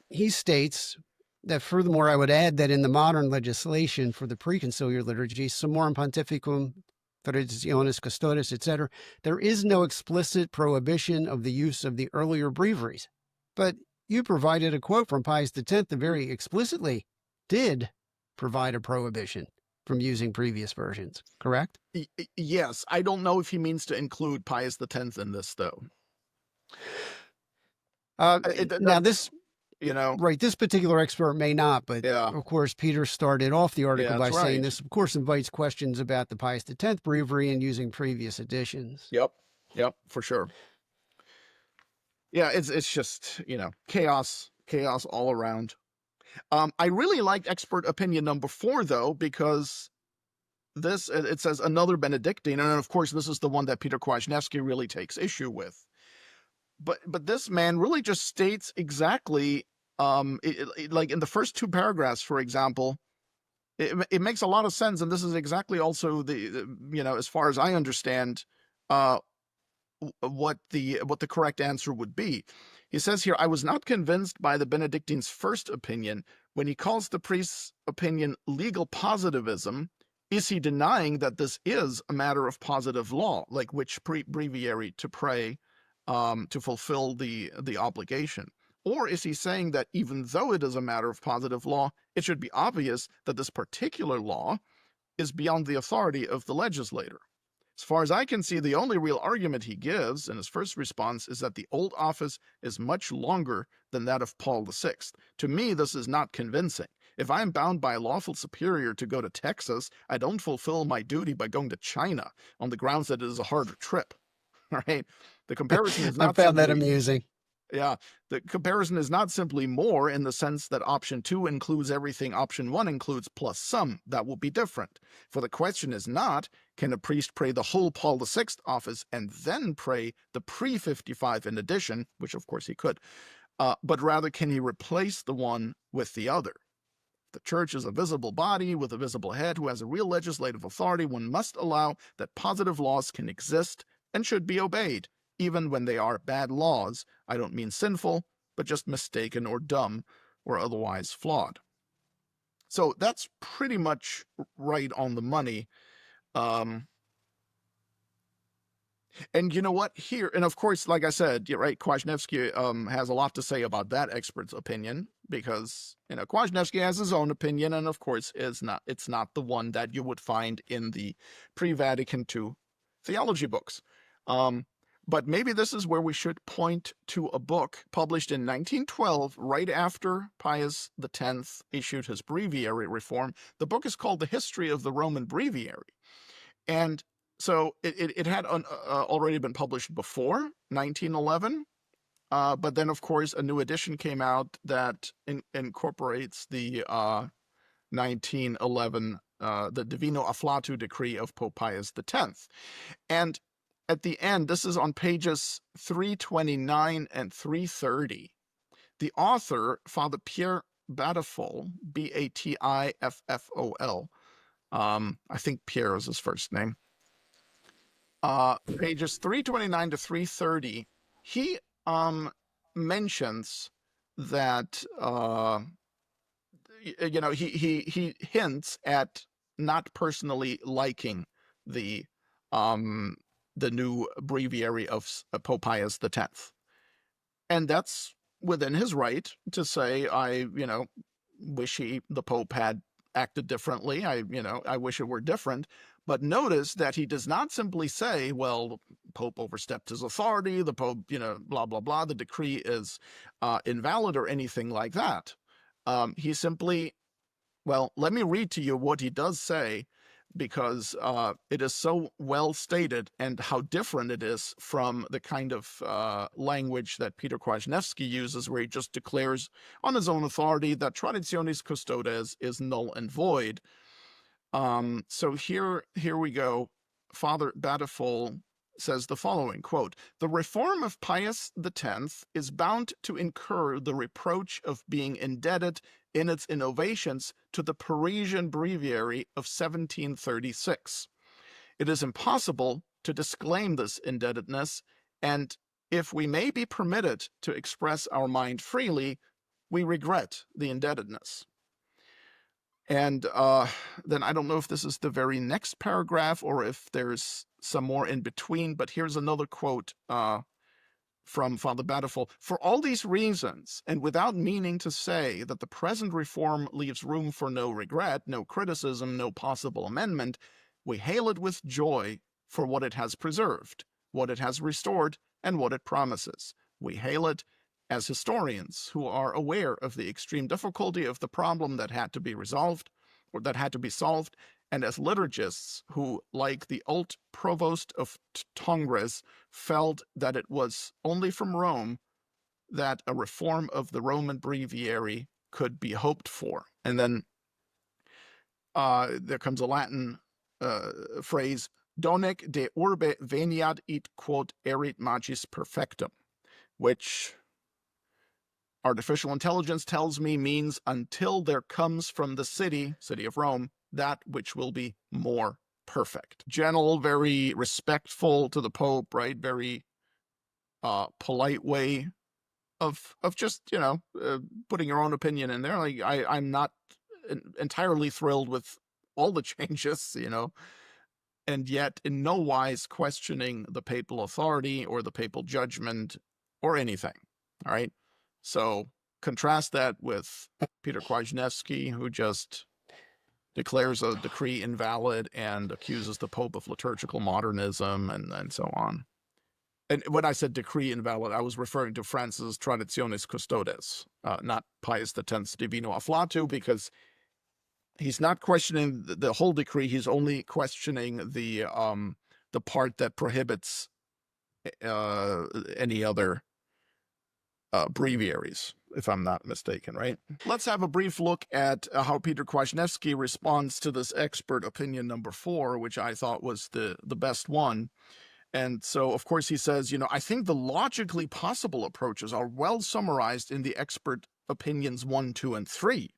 he states that furthermore, I would add that in the modern legislation for the preconciliar liturgy, Summorum Pontificum Traditionis Custodes, etc., there is no explicit prohibition of the use of the earlier breviaries. But you provided a quote from Pius X that very explicitly did provide a prohibition from using previous versions, correct? yes. I don't know if he means to include Pius X in this, though. Now this, You right, this particular expert may not, but Yeah. of course, Peter started off the article Yeah, by that's saying right. this, of course, invites questions about the Pius X breviary and using previous editions. Yep, for sure. Yeah, it's just, chaos all around. I really liked expert opinion number 4, though, because it says another Benedictine, and of course this is the one that Peter Kwasniewski really takes issue with. But this man really just states exactly, like in the first 2 paragraphs, for example, it makes a lot of sense, and this is exactly also the as far as I understand, what the correct answer would be. He says here, I was not convinced by the Benedictine's first opinion. When he calls the priest's opinion legal positivism, is he denying that this is a matter of positive law, like which breviary to pray to fulfill the obligation? Or is he saying that even though it is a matter of positive law, it should be obvious that this particular law is beyond the authority of the legislator? As far as I can see, the only real argument he gives in his first response is that the old office is much longer than that of Paul VI. To me, this is not convincing. If I am bound by a lawful superior to go to Texas, I don't fulfill my duty by going to China on the grounds that it is a harder trip. Right? The comparison is I not found that simply, amusing. yeah, the comparison is not simply more in the sense that option 2 includes everything option 1 includes plus some. That will be different. For the question is not, can a priest pray the whole Paul VI office and then pray the pre-55 in addition, which of course he could, but rather can he replace the one with the other? The church is a visible body with a visible head who has a real legislative authority. One must allow that positive laws can exist and should be obeyed, even when they are bad laws. I don't mean sinful, but just mistaken or dumb or otherwise flawed. So that's pretty much right on the money. And you know what? Here, and of course, like I said, you're right, Kwasniewski has a lot to say about that expert's opinion, because Kwasniewski has his own opinion, and of course it's not the one that you would find in the pre-Vatican II theology books. But maybe this is where we should point to a book published in 1912, right after Pius X issued his breviary reform. The book is called The History of the Roman Breviary. And so it had already been published before 1911, but then, of course, a new edition came out that incorporates the 1911, the Divino Afflatu decree of Pope Pius X. And at the end, this is on pages 329 and 330. The author, Father Pierre Batiffol, Batiffol, I think Pierre is his first name, pages 329 to 330, he mentions that he hints at not personally liking the new breviary of Pope Pius X, and that's within his right to say, I wish the Pope had acted differently. I wish it were different. But notice that he does not simply say, well, the Pope overstepped his authority, the Pope, blah, blah, blah, the decree is invalid or anything like that. He simply, well, let me read to you what he does say. because it is so well stated, and how different it is from the kind of language that Peter Kwasniewski uses, where he just declares on his own authority that Traditionis Custodes is null and void. So here we go. Father Battifol says the following, quote, "The reform of Pius X is bound to incur the reproach of being indebted in its innovations to the Parisian breviary of 1736. It is impossible to disclaim this indebtedness, and if we may be permitted to express our mind freely, we regret the indebtedness." And then I don't know if this is the very next paragraph or if there's some more in between, but here's another quote from Father Battifol. "For all these reasons, and without meaning to say that the present reform leaves room for no regret, no criticism, no possible amendment, we hail it with joy for what it has preserved, what it has restored, and what it promises. We hail it as historians who are aware of the extreme difficulty of the problem that had to be resolved, or that had to be solved, and as liturgists who, like the old provost of Tongres, felt that it was only from Rome that a reform of the Roman breviary could be hoped for." And then there comes a Latin phrase, "Donec de urbe veniat it quod erit magis perfectum," which artificial intelligence tells me means until there comes from the city of Rome, that which will be more perfect. Gentle, very respectful to the Pope, right? Very polite way of just, putting your own opinion in there. Like I'm not entirely thrilled with all the changes, and yet in no wise questioning the papal authority or the papal judgment or anything. All right. So contrast that with Peter Kwasniewski, who just declares a decree invalid and accuses the Pope of liturgical modernism and so on. And when I said decree invalid, I was referring to Francis' Traditionis Custodes, not Pius X's Divino Afflato, because he's not questioning the whole decree. He's only questioning the part that prohibits any other breviaries, if I'm not mistaken, right? Let's have a brief look at how Peter Kwasniewski responds to this expert opinion number 4, which I thought was the best one. And so, of course, he says, "I think the logically possible approaches are well summarized in the expert opinions 1, 2, and 3,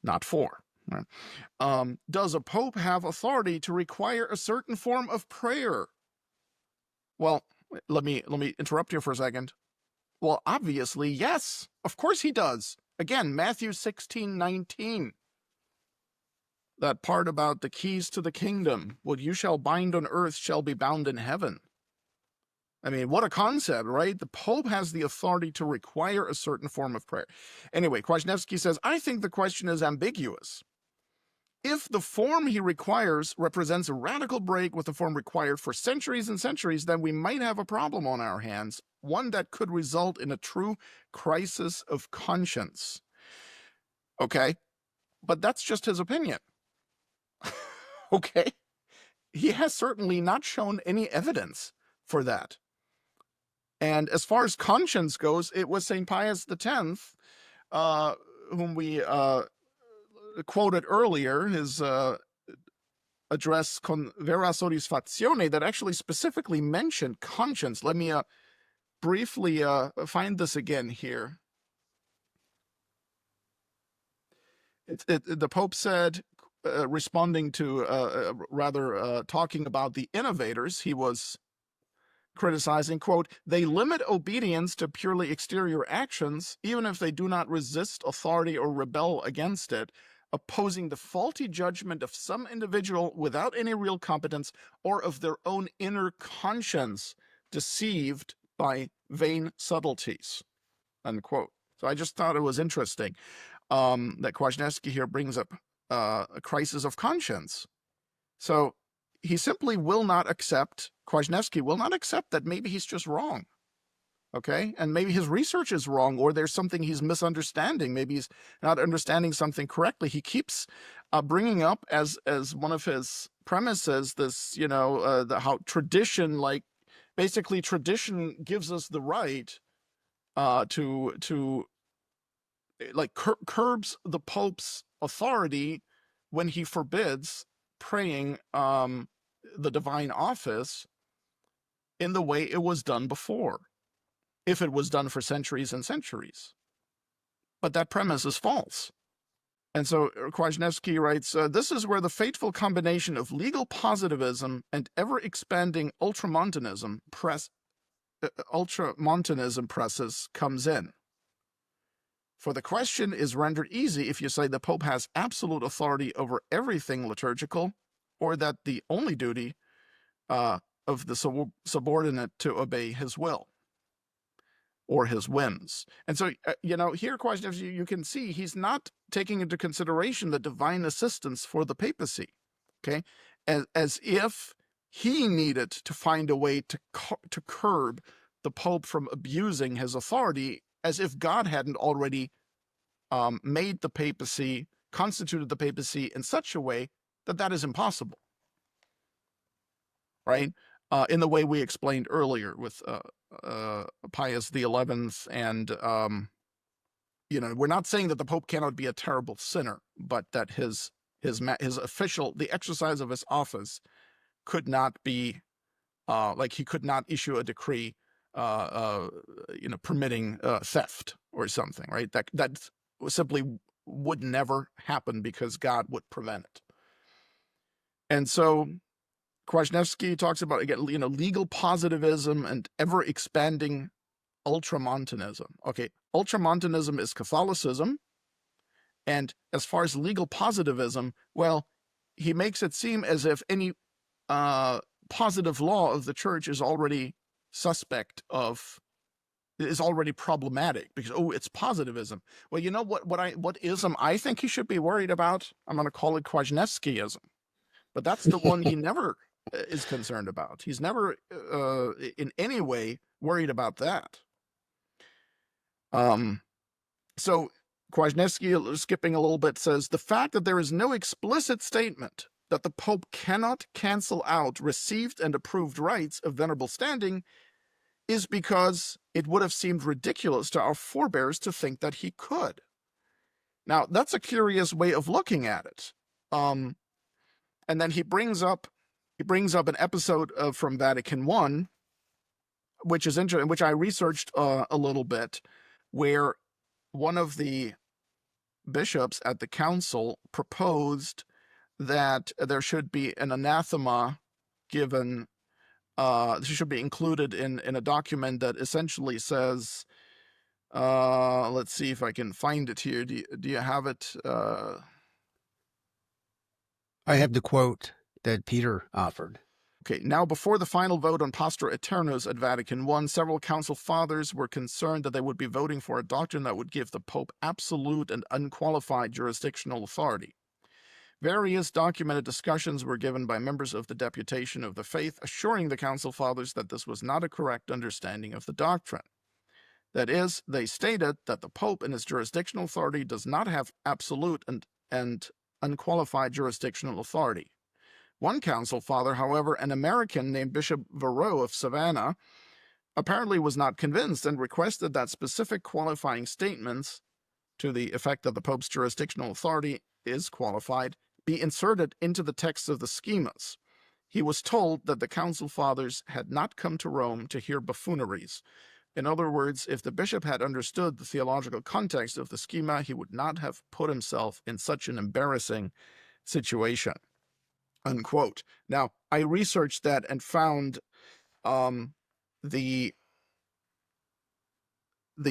not 4. Right? Does a pope have authority to require a certain form of prayer?" Well, let me interrupt you for a second. Well, obviously, yes. Of course he does. Again, Matthew 16:19. That part about the keys to the kingdom. What you shall bind on earth shall be bound in heaven. I mean, what a concept, right? The Pope has the authority to require a certain form of prayer. Anyway, Kwasniewski says, "I think the question is ambiguous. If the form he requires represents a radical break with the form required for centuries and centuries, then we might have a problem on our hands, one that could result in a true crisis of conscience." Okay, but that's just his opinion. Okay, he has certainly not shown any evidence for that. And as far as conscience goes, it was St. Pius X, whom we quoted earlier, his address Con Vera Soddisfazione, that actually specifically mentioned conscience. Let me briefly find this again here. The Pope said, responding to, talking about the innovators he was criticizing, quote, "They limit obedience to purely exterior actions, even if they do not resist authority or rebel against it, opposing the faulty judgment of some individual without any real competence or of their own inner conscience, deceived by vain subtleties," unquote. So I just thought it was interesting that Kwasniewski here brings up a crisis of conscience. So he simply will not accept, Kwasniewski will not accept that maybe he's just wrong. Okay, and maybe his research is wrong, or there's something he's misunderstanding. Maybe he's not understanding something correctly. He keeps bringing up as one of his premises this, how tradition, like basically tradition, gives us the right to like curbs the Pope's authority when he forbids praying the divine office in the way it was done before, if it was done for centuries and centuries. But that premise is false. And so Kwasniewski writes, this is where the fateful combination of legal positivism and ever-expanding ultramontanism presses comes in. For the question is rendered easy if you say the Pope has absolute authority over everything liturgical, or that the only duty of the subordinate to obey his will or his whims. And so, here, Kwasniewski, you can see he's not taking into consideration the divine assistance for the papacy, okay? As if he needed to find a way to curb the Pope from abusing his authority, as if God hadn't already made the papacy, constituted the papacy in such a way that that is impossible, right? In the way we explained earlier with Pius XI, and we're not saying that the Pope cannot be a terrible sinner, but that his official, the exercise of his office, could not be like he could not issue a decree, permitting theft or something, right? That simply would never happen because God would prevent it. And so Kwasniewski talks about, again, legal positivism and ever-expanding ultramontanism. Okay, ultramontanism is Catholicism, and as far as legal positivism, well, he makes it seem as if any positive law of the Church is already is already problematic because, it's positivism. Well, you know what ism I think he should be worried about? I'm going to call it Kwasniewskiism, but that's the one he never is concerned about. He's never in any way worried about that. So Kwasniewski, skipping a little bit, says the fact that there is no explicit statement that the Pope cannot cancel out received and approved rights of venerable standing is because it would have seemed ridiculous to our forebears to think that he could. Now, that's a curious way of looking at it. And then he brings up an episode from Vatican I, which is interesting, which I researched a little bit, where one of the bishops at the council proposed that there should be an anathema given. This should be included in a document that essentially says, let's see if I can find it here. Do you have it? I have the quote that Peter offered. Okay, now before the final vote on Pastor Aeternus at Vatican I, several council fathers were concerned that they would be voting for a doctrine that would give the Pope absolute and unqualified jurisdictional authority. Various documented discussions were given by members of the Deputation of the Faith, assuring the council fathers that this was not a correct understanding of the doctrine. That is, they stated that the Pope in his jurisdictional authority does not have absolute and unqualified jurisdictional authority. One council father, however, an American named Bishop Varro of Savannah, apparently was not convinced and requested that specific qualifying statements to the effect that the Pope's jurisdictional authority is qualified be inserted into the text of the schemas. He was told that the council fathers had not come to Rome to hear buffooneries. In other words, if the bishop had understood the theological context of the schema, he would not have put himself in such an embarrassing situation. Unquote. Now, I researched that and found the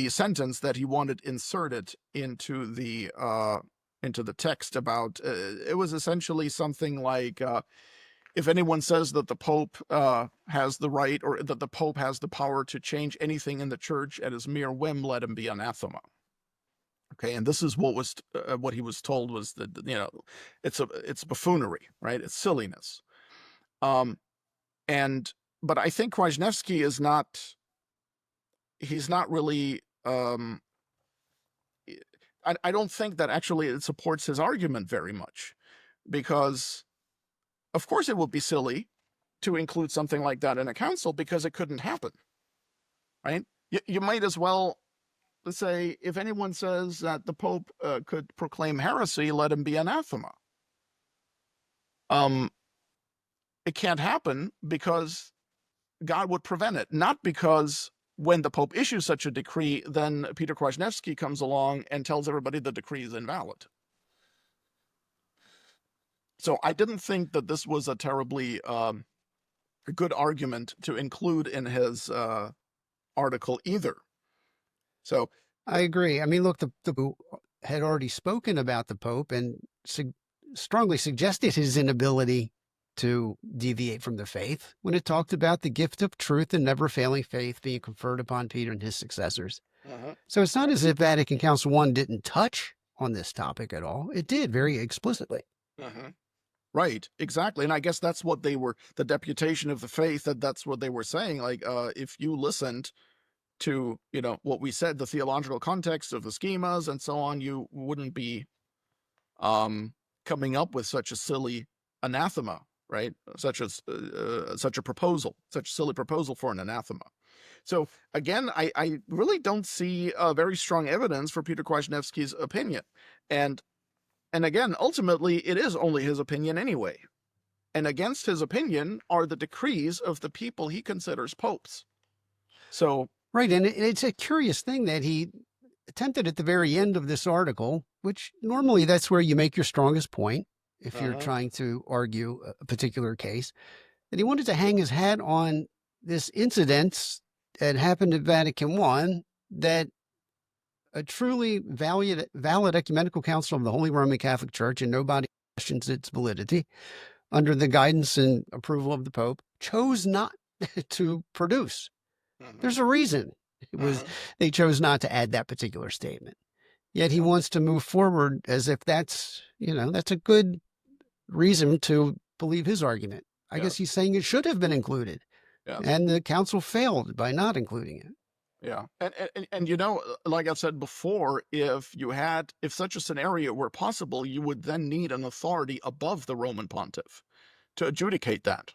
sentence that he wanted inserted into the text about it was essentially something like, if anyone says that the Pope has the right, or that the Pope has the power to change anything in the church at his mere whim, let him be anathema. Okay, and this is what he was told was that, it's buffoonery, right? It's silliness. But I think Kwasniewski is not he's not really. I don't think that actually it supports his argument very much, because of course it would be silly to include something like that in a council, because it couldn't happen, right? You might as well say, if anyone says that the Pope could proclaim heresy, let him be anathema. It can't happen because God would prevent it, not because when the Pope issues such a decree, then Peter Kwasniewski comes along and tells everybody the decree is invalid. So I didn't think that this was a terribly good argument to include in his article either. So I agree. I mean, look, the Pope had already spoken about the Pope and strongly suggested his inability to deviate from the faith when it talked about the gift of truth and never failing faith being conferred upon Peter and his successors. So it's not as if Vatican Council I didn't touch on this topic at all. It did very explicitly. Right, exactly. And I guess that's what they were, the deputation of the faith, that's what they were saying. Like, if you listened to, what we said, the theological context of the schemas and so on, you wouldn't be coming up with such a silly anathema, right? Such a silly proposal for an anathema. So again, I really don't see very strong evidence for Peter Kwasniewski's opinion. And again, ultimately, it is only his opinion anyway. And against his opinion are the decrees of the people he considers popes. So right, and it's a curious thing that he attempted at the very end of this article, which normally that's where you make your strongest point if you're trying to argue a particular case, that he wanted to hang his hat on this incident that happened at Vatican I, that a truly valid ecumenical council of the Holy Roman Catholic Church, and nobody questions its validity, under the guidance and approval of the Pope, chose not to produce. There's a reason. It was they chose not to add that particular statement. Yet he wants to move forward as if that's a good reason to believe his argument. I guess he's saying it should have been included, and the council failed by not including it. Yeah, and like I've said before, if such a scenario were possible, you would then need an authority above the Roman Pontiff to adjudicate that.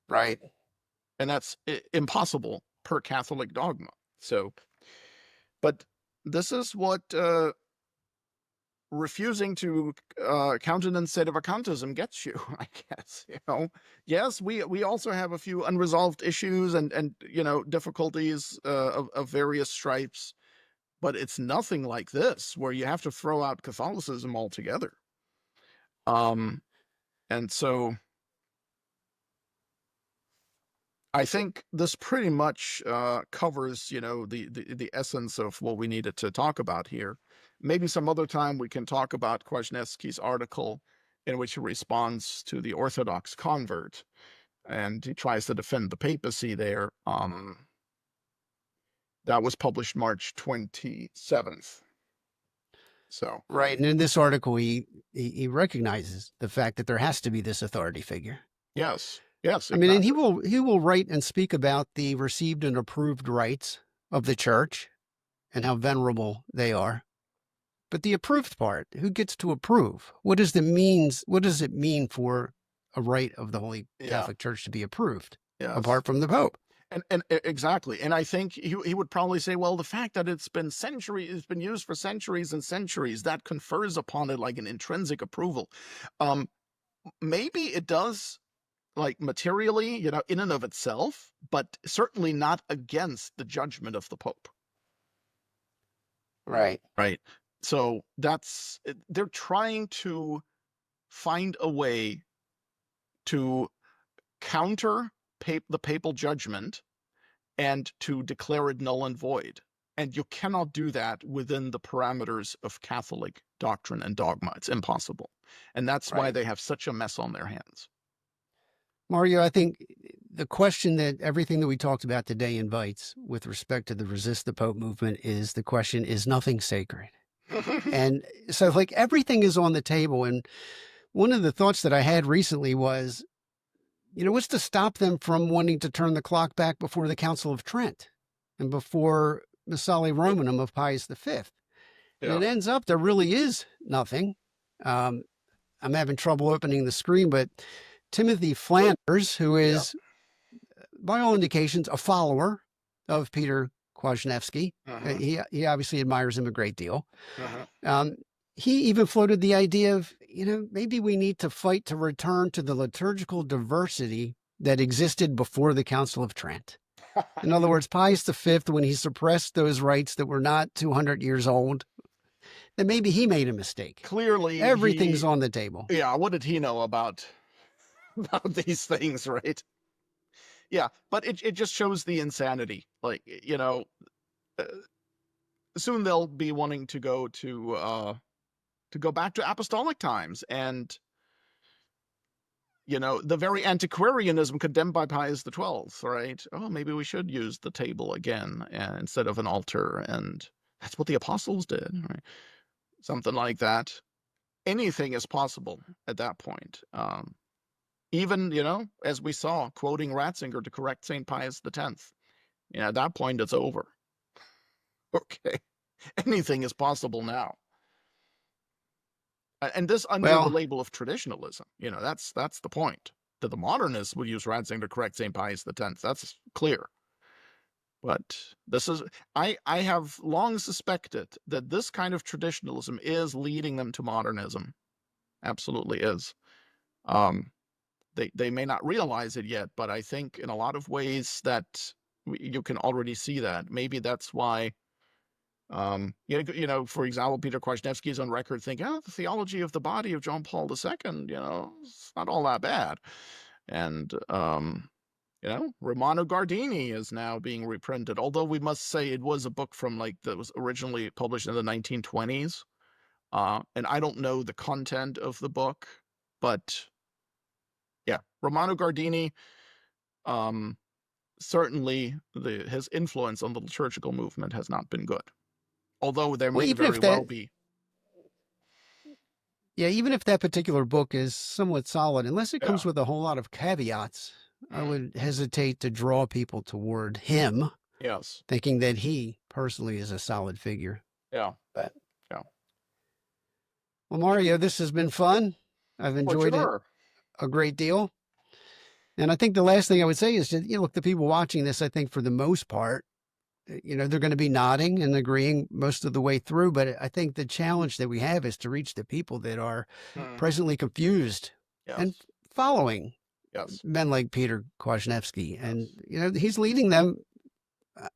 Right. And that's impossible per Catholic dogma. So, but this is what refusing to countenance sedevacantism gets you, I guess. Yes, we also have a few unresolved issues and difficulties of various stripes, but it's nothing like this where you have to throw out Catholicism altogether. And so I think this pretty much covers, the essence of what we needed to talk about here. Maybe some other time we can talk about Kwasniewski's article in which he responds to the Orthodox convert, and he tries to defend the papacy there. That was published March 27th. So right, and in this article, he recognizes the fact that there has to be this authority figure. Yes. Yes, exactly. I mean, and he will write and speak about the received and approved rights of the church and how venerable they are. But the approved part, who gets to approve? What does it mean for a right of the Holy Catholic Church to be approved, apart from the Pope? And exactly. And I think he would probably say, well, the fact that it's been used for centuries and centuries, that confers upon it like an intrinsic approval. Maybe it does, like materially, in and of itself, but certainly not against the judgment of the Pope. Right. Right. So they're trying to find a way to counter the papal judgment and to declare it null and void. And you cannot do that within the parameters of Catholic doctrine and dogma. It's impossible. And that's why they have such a mess on their hands. Mario, I think the question that everything that we talked about today invites with respect to the Resist the Pope movement is the question, is nothing sacred? And so like everything is on the table. And one of the thoughts that I had recently was, what's to stop them from wanting to turn the clock back before the Council of Trent? and before Missale Romanum of Pius V. And Yeah. it ends up there really is nothing. I'm having trouble opening the screen, but Timothy Flanders, who is, by all indications, a follower of Peter Kwasniewski, he obviously admires him a great deal. He even floated the idea of, maybe we need to fight to return to the liturgical diversity that existed before the Council of Trent. In other words, Pius V, when he suppressed those rites that were not 200 years old, then maybe he made a mistake. Clearly, everything's on the table. Yeah, what did he know about these things, right? Yeah, but it just shows the insanity. Like, soon they'll be wanting to go back to apostolic times, and the very antiquarianism condemned by Pius XII, right? Oh, maybe we should use the table again instead of an altar, and that's what the apostles did, right? Something like that. Anything is possible at that point. Even, as we saw, quoting Ratzinger to correct St. Pius X. At that point, it's over. Okay. Anything is possible now. And this under the label of traditionalism. That's the point. That the modernists would use Ratzinger to correct St. Pius X. That's clear. But this is, I have long suspected that this kind of traditionalism is leading them to modernism. Absolutely is. They may not realize it yet, but I think in a lot of ways that you can already see that. Maybe that's why, for example, Peter Kwasniewski is on record thinking, the theology of the body of John Paul II, it's not all that bad. And, Romano Guardini is now being reprinted, although we must say it was a book from that was originally published in the 1920s. And I don't know the content of the book, but yeah, Romano Guardini, certainly his influence on the liturgical movement has not been good. Although there may very well be. Yeah, even if that particular book is somewhat solid, unless it comes with a whole lot of caveats, I would hesitate to draw people toward him. Yes. Thinking that he personally is a solid figure. Yeah. But well, Mario, this has been fun. I've enjoyed it a great deal. And I think the last thing I would say is that, look, the people watching this, I think for the most part, they're going to be nodding and agreeing most of the way through. But I think the challenge that we have is to reach the people that are presently confused and following men like Peter Kwasniewski. And, he's leading them,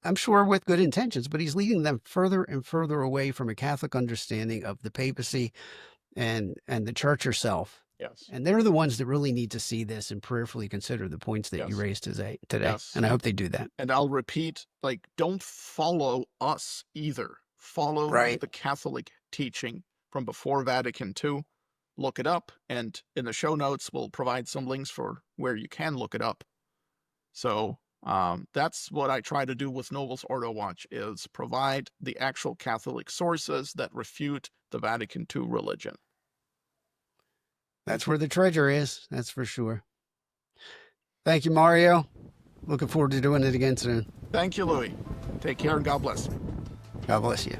I'm sure with good intentions, but he's leading them further and further away from a Catholic understanding of the papacy and the church herself. Yes. And they're the ones that really need to see this and prayerfully consider the points that you raised today. Yes. And I hope they do that. And I'll repeat, don't follow us either. Follow the Catholic teaching from before Vatican II. Look it up. And in the show notes, we'll provide some links for where you can look it up. So that's what I try to do with Novus Ordo Watch, is provide the actual Catholic sources that refute the Vatican II religion. That's where the treasure is. That's for sure. Thank you, Mario. Looking forward to doing it again soon. Thank you, Louis. Take care and God bless. God bless you.